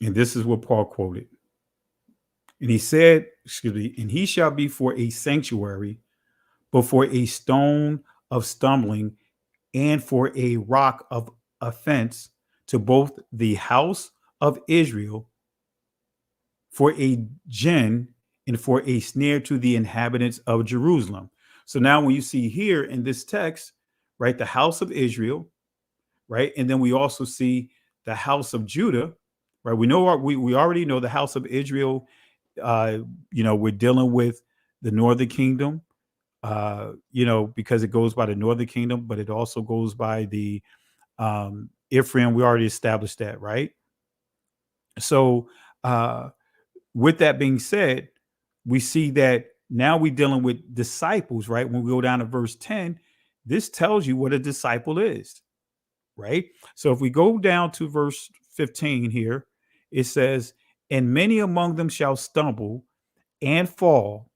And this is what Paul quoted. And he said, and he shall be for a sanctuary, but for a stone of stumbling and for a rock of offense to both the house of Israel, for a gin and for a snare to the inhabitants of Jerusalem. So now when you see here in this text, right, the house of Israel, right, and then we also see the house of Judah, right? We already know the house of Israel. We're dealing with the northern kingdom, because it goes by the northern kingdom, but it also goes by the Ephraim. We already established that, right? So with that being said, we see that now we're dealing with disciples, right? When we go down to verse 10, this tells you what a disciple is, right? So if we go down to verse 15 here, it says, and many among them shall stumble and fall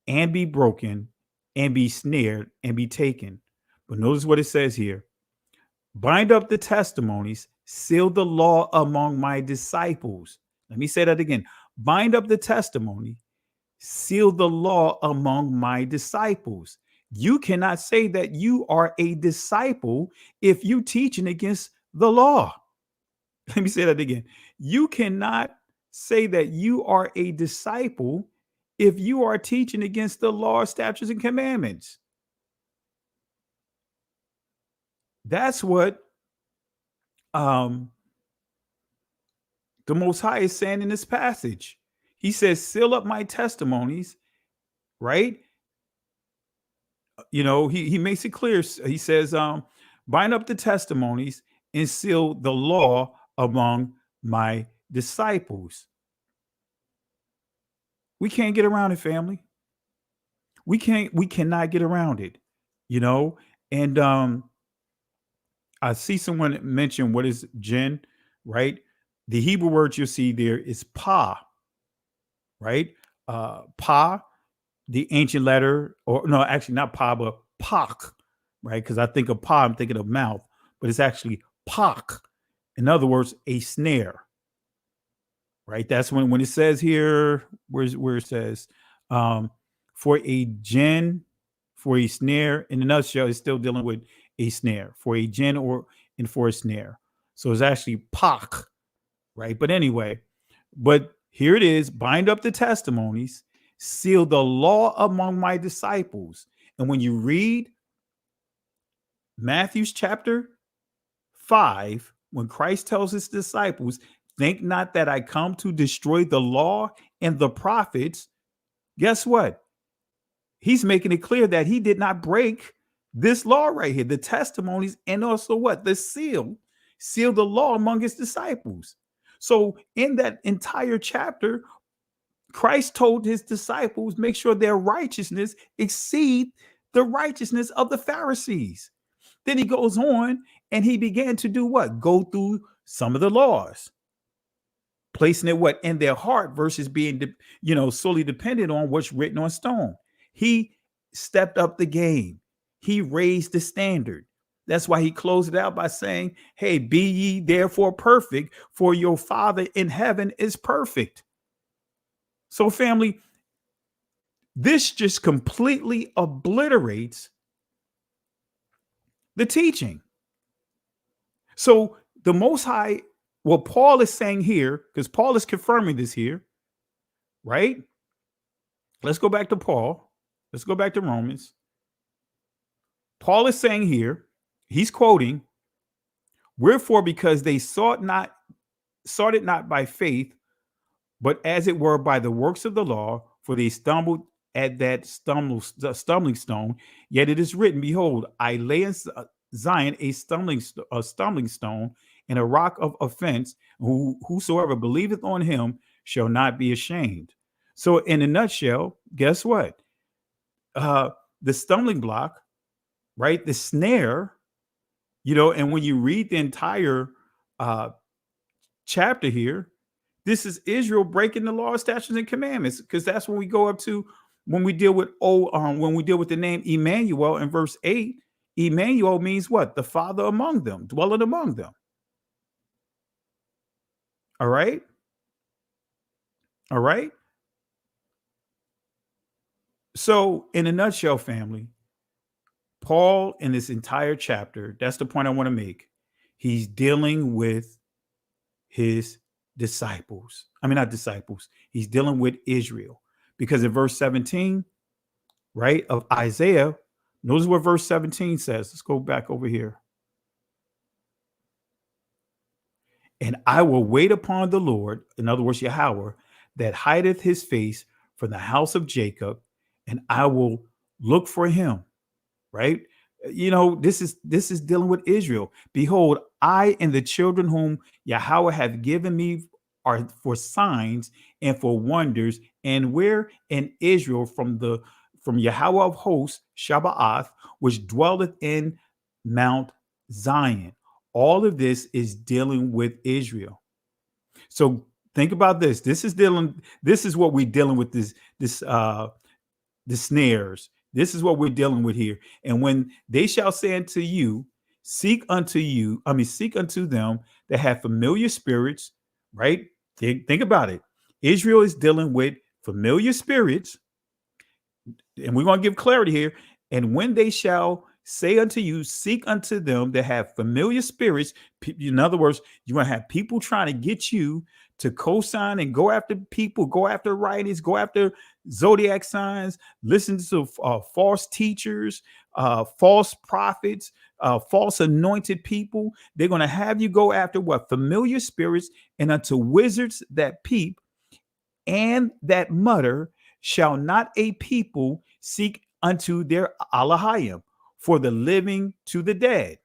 and be broken and be snared and be taken. But notice what it says here. Bind up the testimonies, seal the law among my disciples. Let me say that again. Bind up the testimony, seal the law among my disciples. You cannot say that you are a disciple if you teaching against the law. Let me say that again. You cannot say that you are a disciple if you are teaching against the law, statutes, and commandments. That's what the Most High is saying in this passage. He says, seal up my testimonies, right? He makes it clear. He says, bind up the testimonies and seal the law among my disciples. We can't get around it, family. We cannot get around it, and I see someone mention what is jinn, right? The Hebrew word you'll see there is pa, right? Pa, the ancient letter, or no, actually not pa, but pak, right? Because I think of pa, I'm thinking of mouth, but it's actually pak. In other words, a snare. right? That's when it says here, where it says, for a gin, for a snare, in a nutshell, it's still dealing with a snare, for a gin or and for a snare. So it's actually pak, right? But anyway, but here it is: bind up the testimonies, seal the law among my disciples. And when you read Matthew's chapter 5, when Christ tells his disciples, think not that I come to destroy the law and the prophets, guess what? He's making it clear that he did not break this law right here, the testimonies, and also what? The seal the law among his disciples. So in that entire chapter, Christ told his disciples, make sure their righteousness exceed the righteousness of the Pharisees. Then he goes on and he began to do what? Go through some of the laws, placing it what in their heart versus being, solely dependent on what's written on stone. He stepped up the game. He raised the standard. That's why he closed it out by saying, hey, be ye therefore perfect, for your Father in heaven is perfect. So, family, this just completely obliterates the teaching. So the Most High, what Paul is saying here, because Paul is confirming this here, right? Let's go back to Paul. Let's go back to Romans. Paul is saying here, he's quoting, wherefore, because they sought it not by faith, but as it were by the works of the law, for they stumbled at that stumbling stone. Yet it is written, behold, I lay in Zion a stumbling stone and a rock of offense. Whosoever believeth on him shall not be ashamed. So, in a nutshell, guess what? The stumbling block, right? The snare, and when you read the entire chapter here, this is Israel breaking the law, statutes, and commandments, because that's when we go up to when we deal with the name Emmanuel in verse 8. Emmanuel means what? The Father among them, dwelling among them. All right. All right. So, in a nutshell, family, Paul in this entire chapter, that's the point I want to make. He's dealing with his disciples. I mean, not disciples. He's dealing with Israel, because in verse 17, right, of Isaiah, notice what verse 17 says. Let's go back over here. And I will wait upon the Lord, in other words, Yahweh, that hideth his face from the house of Jacob, and I will look for him. Right? This is dealing with Israel. Behold, I and the children whom Yahweh hath given me are for signs and for wonders, and where in Israel from Yahweh of hosts, Shabbath, which dwelleth in Mount Zion. All of this is dealing with Israel. So think about this. This is what we're dealing with, the snares. This is what we're dealing with here. And when they shall say unto you, seek unto them that have familiar spirits, right? Think about it. Israel is dealing with familiar spirits, and we're going to give clarity here. And when they shall say unto you, seek unto them that have familiar spirits, in other words, you're going to have people trying to get you to co-sign and go after people, go after writings, go after zodiac signs, listen to false teachers, false prophets, false anointed people. They're going to have you go after what? Familiar spirits, and unto wizards that peep and that mutter shall not a people seek unto their Elohim, for the living to the dead,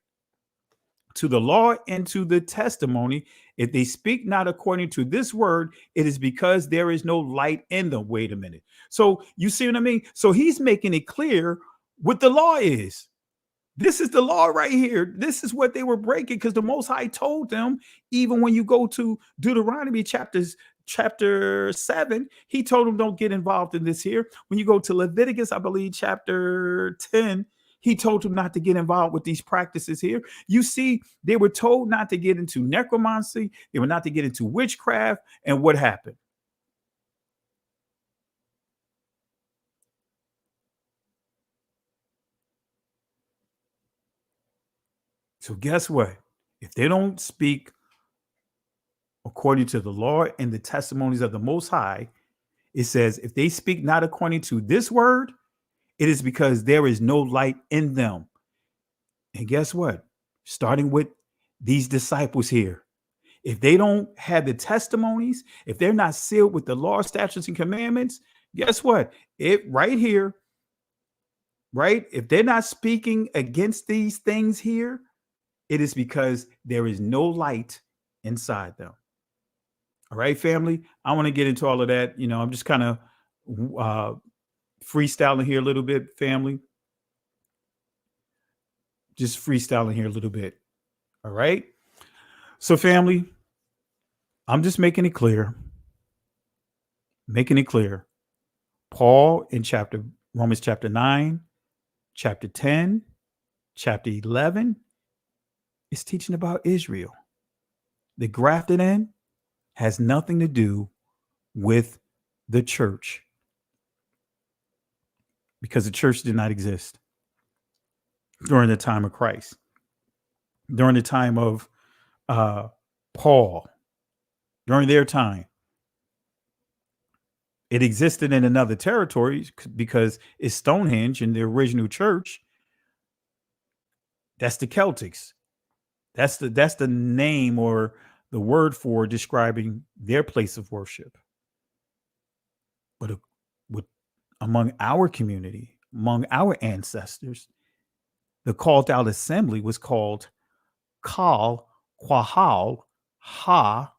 to the law and to the testimony. If they speak not according to this word, it is because there is no light in them. Wait a minute. So you see what I mean? So he's making it clear what the law is. This is the law right here. This is what they were breaking, because the Most High told them, even when you go to Deuteronomy chapter 7, he told them don't get involved in this here. When you go to Leviticus, I believe chapter 10, He told them not to get involved with these practices here. You see, they were told not to get into necromancy, they were not to get into witchcraft. And what happened? So, guess what? If they don't speak according to the law and the testimonies of the Most High, it says, if they speak not according to this word, it is because there is no light in them. And guess what? Starting with these disciples here, if they don't have the testimonies, if they're not sealed with the law, statutes, and commandments, guess what? It right here, right? If they're not speaking against these things here, it is because there is no light inside them. All right, family. I want to get into all of that. I'm just kind of freestyling here a little bit, family. Just freestyling here a little bit. All right. So, family, I'm just making it clear. Paul in Romans chapter 9, chapter 10, chapter 11 is teaching about Israel. The grafted in has nothing to do with the church, because the church did not exist during the time of Christ, during the time of Paul, during their time. It existed in another territory because it's Stonehenge in the original church. That's the Celtics. That's the name or the word for describing their place of worship. But among our community, among our ancestors, the called out assembly was called Kal Quahal Ha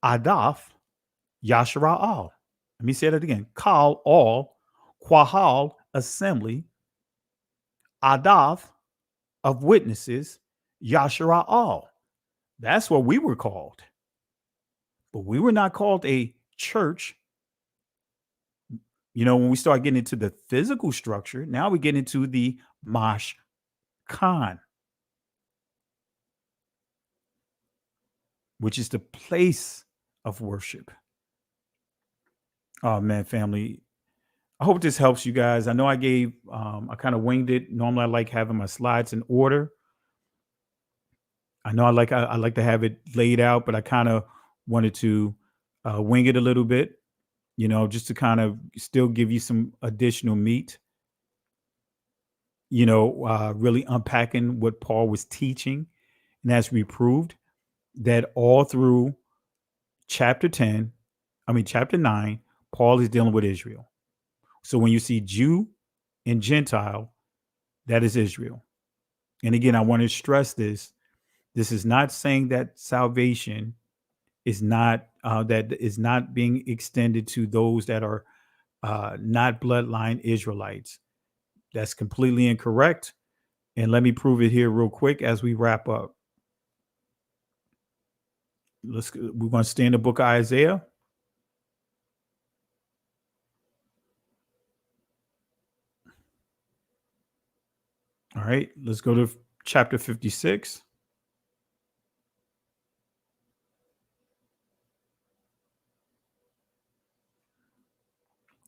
Adaf Yashara'al. Let me say that again. Kal All Quahal Assembly Adaf of Witnesses Yashara'al. That's what we were called. But we were not called a church. When we start getting into the physical structure, now we get into the Mashkan, which is the place of worship. Oh man, family. I hope this helps you guys. I know I kind of winged it. Normally I like having my slides in order. I know I like to have it laid out, but I kind of wanted to wing it a little bit, just to kind of still give you some additional meat, really unpacking what Paul was teaching. And as we proved that all through chapter 9, Paul is dealing with Israel. So when you see Jew and Gentile, that is Israel. And again, I want to stress this. This is not saying that salvation is not being extended to those that are not bloodline Israelites. That's completely incorrect. And let me prove it here real quick as we wrap up. We're going to stay in the book of Isaiah. All right, let's go to chapter 56.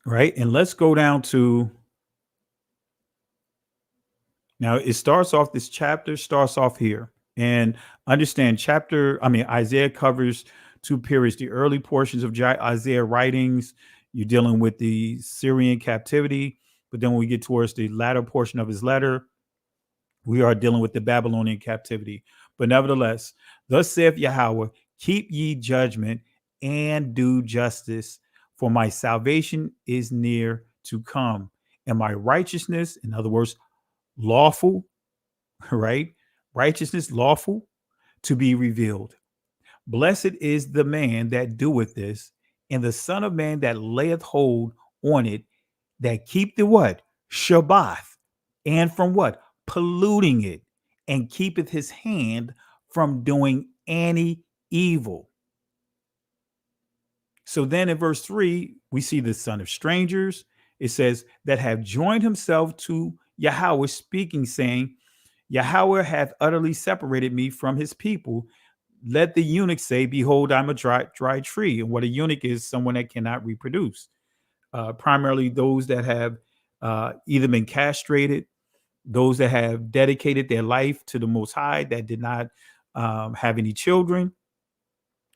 Right, and let's go down to, now it starts off, this chapter starts off here. And understand Isaiah covers two periods, the early portions of Isaiah writings. You're dealing with the Syrian captivity. But then when we get towards the latter portion of his letter, we are dealing with the Babylonian captivity. But nevertheless, thus saith Yahweh, keep ye judgment and do justice, for my salvation is near to come, and my righteousness, in other words, lawful, right? Righteousness lawful to be revealed. Blessed is the man that doeth this, and the son of man that layeth hold on it, that keep the what? Shabbath, and from what? Polluting it, and keepeth his hand from doing any evil. So then in verse 3, we see the son of strangers It says that have joined himself to Yahweh, speaking, saying, Yahweh hath utterly separated me from his people. Let the eunuch say, behold, I'm a dry tree. And what a eunuch is, someone that cannot reproduce. Primarily those that have either been castrated, those that have dedicated their life to the Most High, that did not have any children.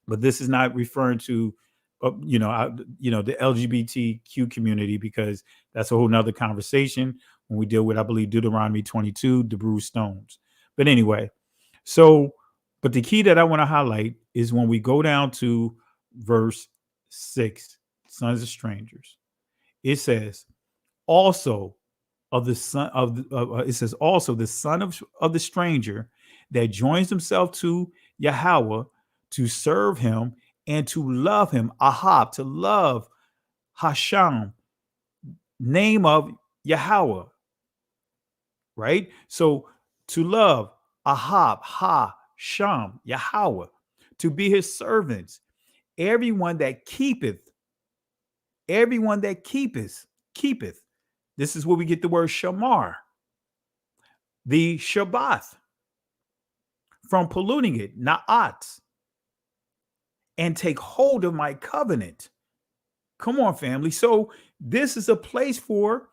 But this is not referring to, the LGBTQ community, because that's a whole nother conversation when we deal with, I believe, Deuteronomy 22, the bruised stones. But anyway, but the key that I want to highlight is when we go down to verse 6, sons of strangers. It says, also of the son of it says also the son of the stranger that joins himself to Yahweh to serve him and to love him, Ahab, to love Hashem, name of Yahweh, right? So to love Ahab, Hashem, Yahweh, to be his servants, everyone that keepeth, keepeth. This is where we get the word shamar, the Shabbat, from polluting it, na'at, and take hold of my covenant. Come on, family. So this is a place for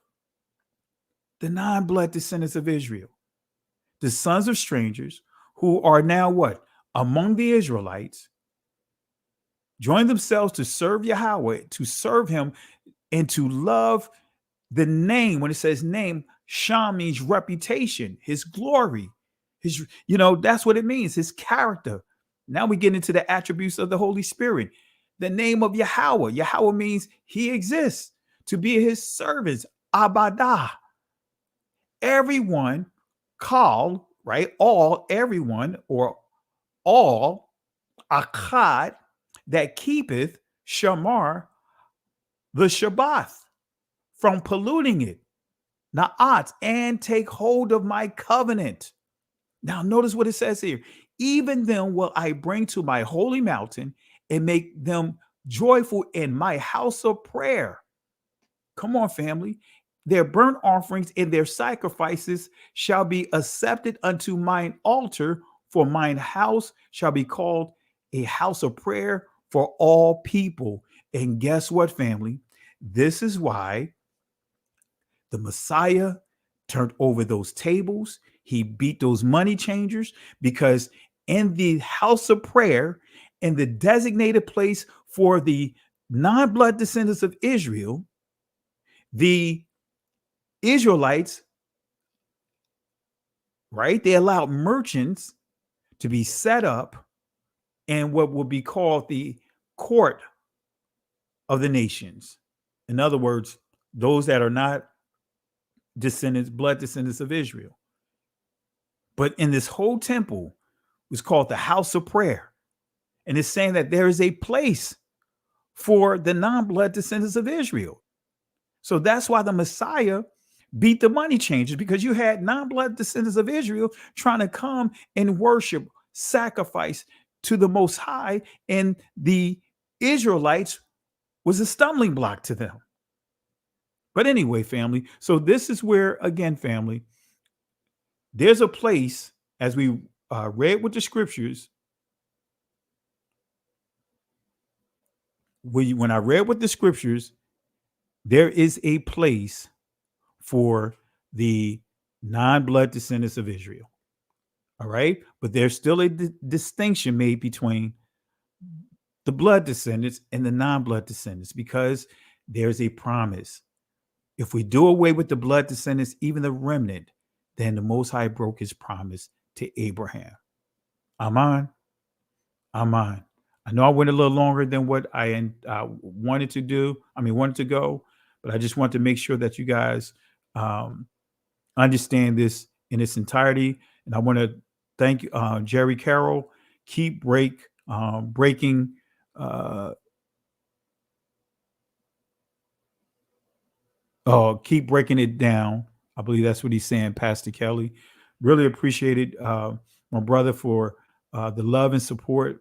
the non-blood descendants of Israel, the sons of strangers who are now what? Among the Israelites, join themselves to serve Yahweh, to serve him, and to love the name. When it says name, Sham means reputation, his glory, his, that's what it means, his character. Now we get into the attributes of the Holy Spirit. The name of Yahweh. Yahweh means he exists, to be his servants, Abadah. Everyone called, right? All, everyone, or all, Akkad, that keepeth Shamar, the Shabbat, from polluting it, Na'at, and take hold of my covenant. Now, notice what it says here. Even them will I bring to my holy mountain and make them joyful in my house of prayer. Come on, family. Their burnt offerings and their sacrifices shall be accepted unto mine altar, for mine house shall be called a house of prayer for all people. And guess what, family? This is why the Messiah turned over those tables. He beat those money changers, because in the house of prayer, in the designated place for the non-blood descendants of Israel, the Israelites, right? They allowed merchants to be set up in what would be called the court of the nations. In other words, those that are not blood descendants of Israel. But in this whole temple was called the house of prayer. And it's saying that there is a place for the non-blood descendants of Israel. So that's why the Messiah beat the money changers, because you had non-blood descendants of Israel trying to come and worship, sacrifice to the Most High, and the Israelites was a stumbling block to them. But anyway, family, so this is where, again, family, there's a place, as we read with the scriptures, when I read with the scriptures, there is a place for the non-blood descendants of Israel. All right. But there's still a distinction made between the blood descendants and the non-blood descendants, because there's a promise. If we do away with the blood descendants, even the remnant, then the Most High broke his promise to Abraham. Amen. Amen. I know I went a little longer than what I wanted to go, but I just want to make sure that you guys understand this in its entirety. And I want to thank Jerry Carroll. Keep breaking. Keep breaking it down. I believe that's what he's saying, Pastor Kelly. Really appreciated my brother for the love and support.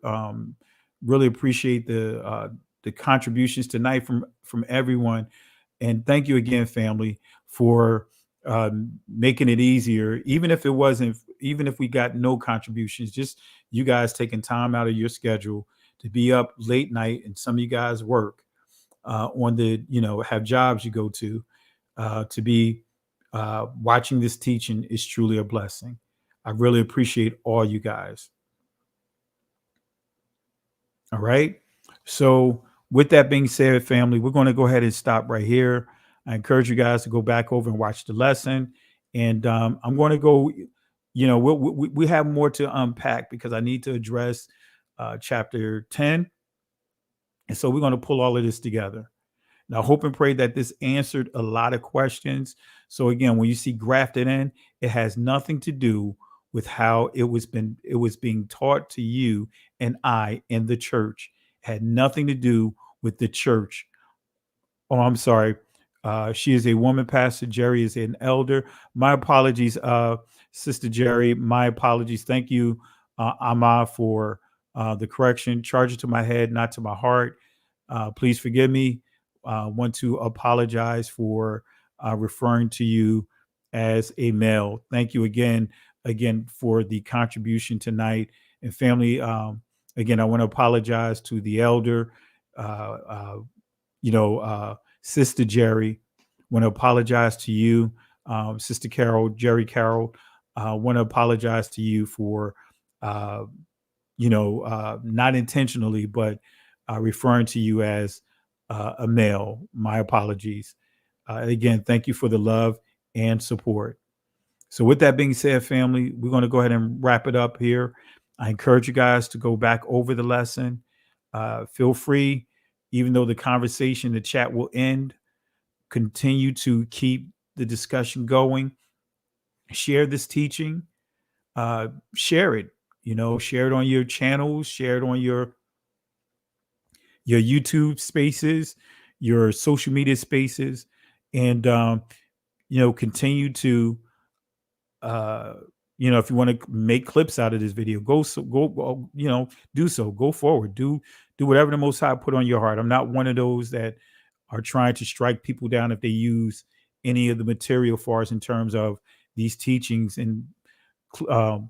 Really appreciate the contributions tonight from everyone. And thank you again, family, for making it easier, even if we got no contributions, just you guys taking time out of your schedule to be up late night, and some of you guys work have jobs you go to be watching this teaching is truly a blessing. I really appreciate all you guys. All right. So with that being said, family, we're going to go ahead and stop right here. I encourage you guys to go back over and watch the lesson. And I'm going to go, we have more to unpack because I need to address chapter 10. And so we're going to pull all of this together. Now, hope and pray that this answered a lot of questions. So again, when you see grafted in, it has nothing to do with how it was being taught to you and I in the church. It had nothing to do with the church. Oh, I'm sorry. She is a woman, Pastor Jerry is an elder. My apologies, Sister Jerry. My apologies. Thank you, Amma, for the correction. Charge it to my head, not to my heart. Please forgive me. Want to apologize for referring to you as a male. Thank you again for the contribution tonight. And family, again, I want to apologize to the elder, Sister Jerry. Want to apologize to you, Sister Carol, Jerry Carroll. Want to apologize to you for, not intentionally, but referring to you as a male. My apologies. Again, thank you for the love and support. So with that being said, family, we're going to go ahead and wrap it up here. I encourage you guys to go back over the lesson. Feel free, even though the conversation, the chat will end, continue to keep the discussion going. Share this teaching. Share it. Share it on your channels. Share it on your YouTube spaces, your social media spaces, and continue to if you want to make clips out of this video, do so. Go forward. Do whatever the Most High put on your heart. I'm not one of those that are trying to strike people down if they use any of the material for us in terms of these teachings and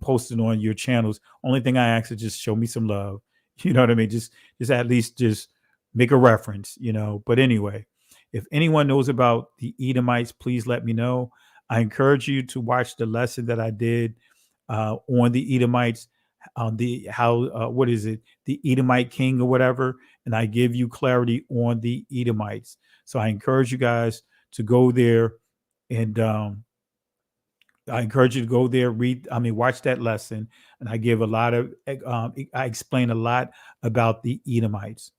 posted on your channels. Only thing I ask is just show me some love. You know what I mean? Just at least just make a reference, But anyway, if anyone knows about the Edomites, please let me know. I encourage you to watch the lesson that I did on the Edomites, on the Edomite king or whatever, and I give you clarity on the Edomites. So I encourage you guys to go there, and I encourage you to go there, watch that lesson, and I give I explain a lot about the Edomites.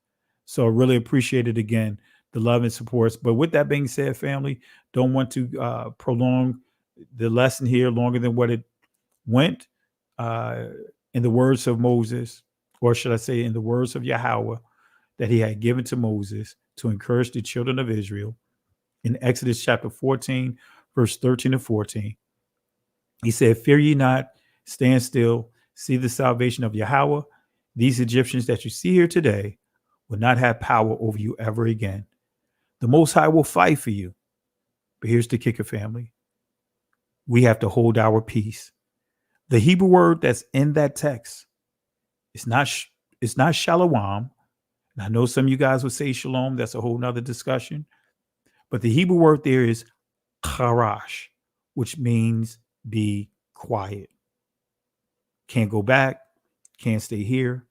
So I really appreciate it again, the love and supports. But with that being said, family, don't want to prolong the lesson here longer than what it went. In the words of Moses, or should I say in the words of Yahweh, that he had given to Moses to encourage the children of Israel in Exodus chapter 14, verse 13 to 14. He said, "Fear ye not, stand still, see the salvation of Yahweh. These Egyptians that you see here today will not have power over you ever again. The Most High will fight for you." But here's the kicker, family. We have to hold our peace. The Hebrew word that's in that text is not shalom. And I know some of you guys would say shalom. That's a whole nother discussion. But the Hebrew word there is charash, which means be quiet. Can't go back. Can't stay here.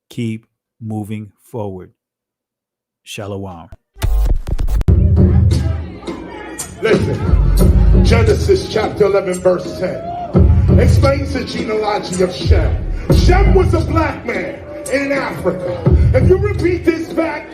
Keep moving forward. Shalom. Listen, Genesis chapter 11, verse 10 explains the genealogy of Shem. Shem was a black man in Africa. If you repeat this back,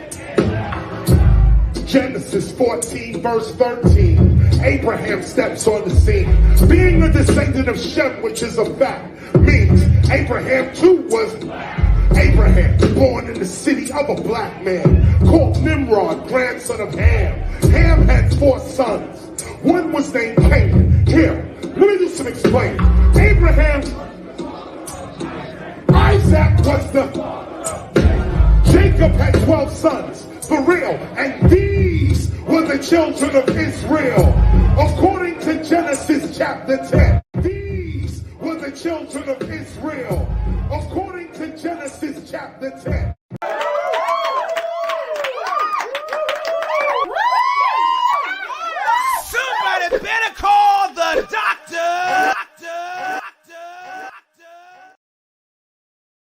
Genesis 14, verse 13, Abraham steps on the scene. Being a descendant of Shem, which is a fact, means Abraham too was black. Abraham, born in the city of a black man, called Nimrod, grandson of Ham. Ham had 4 sons. One was named Canaan. Here, let me do some explaining. Abraham, Isaac was Jacob had 12 sons, for real, and these were the children of Israel, according to Genesis chapter 10. These were the children of Israel, according to Genesis chapter 10.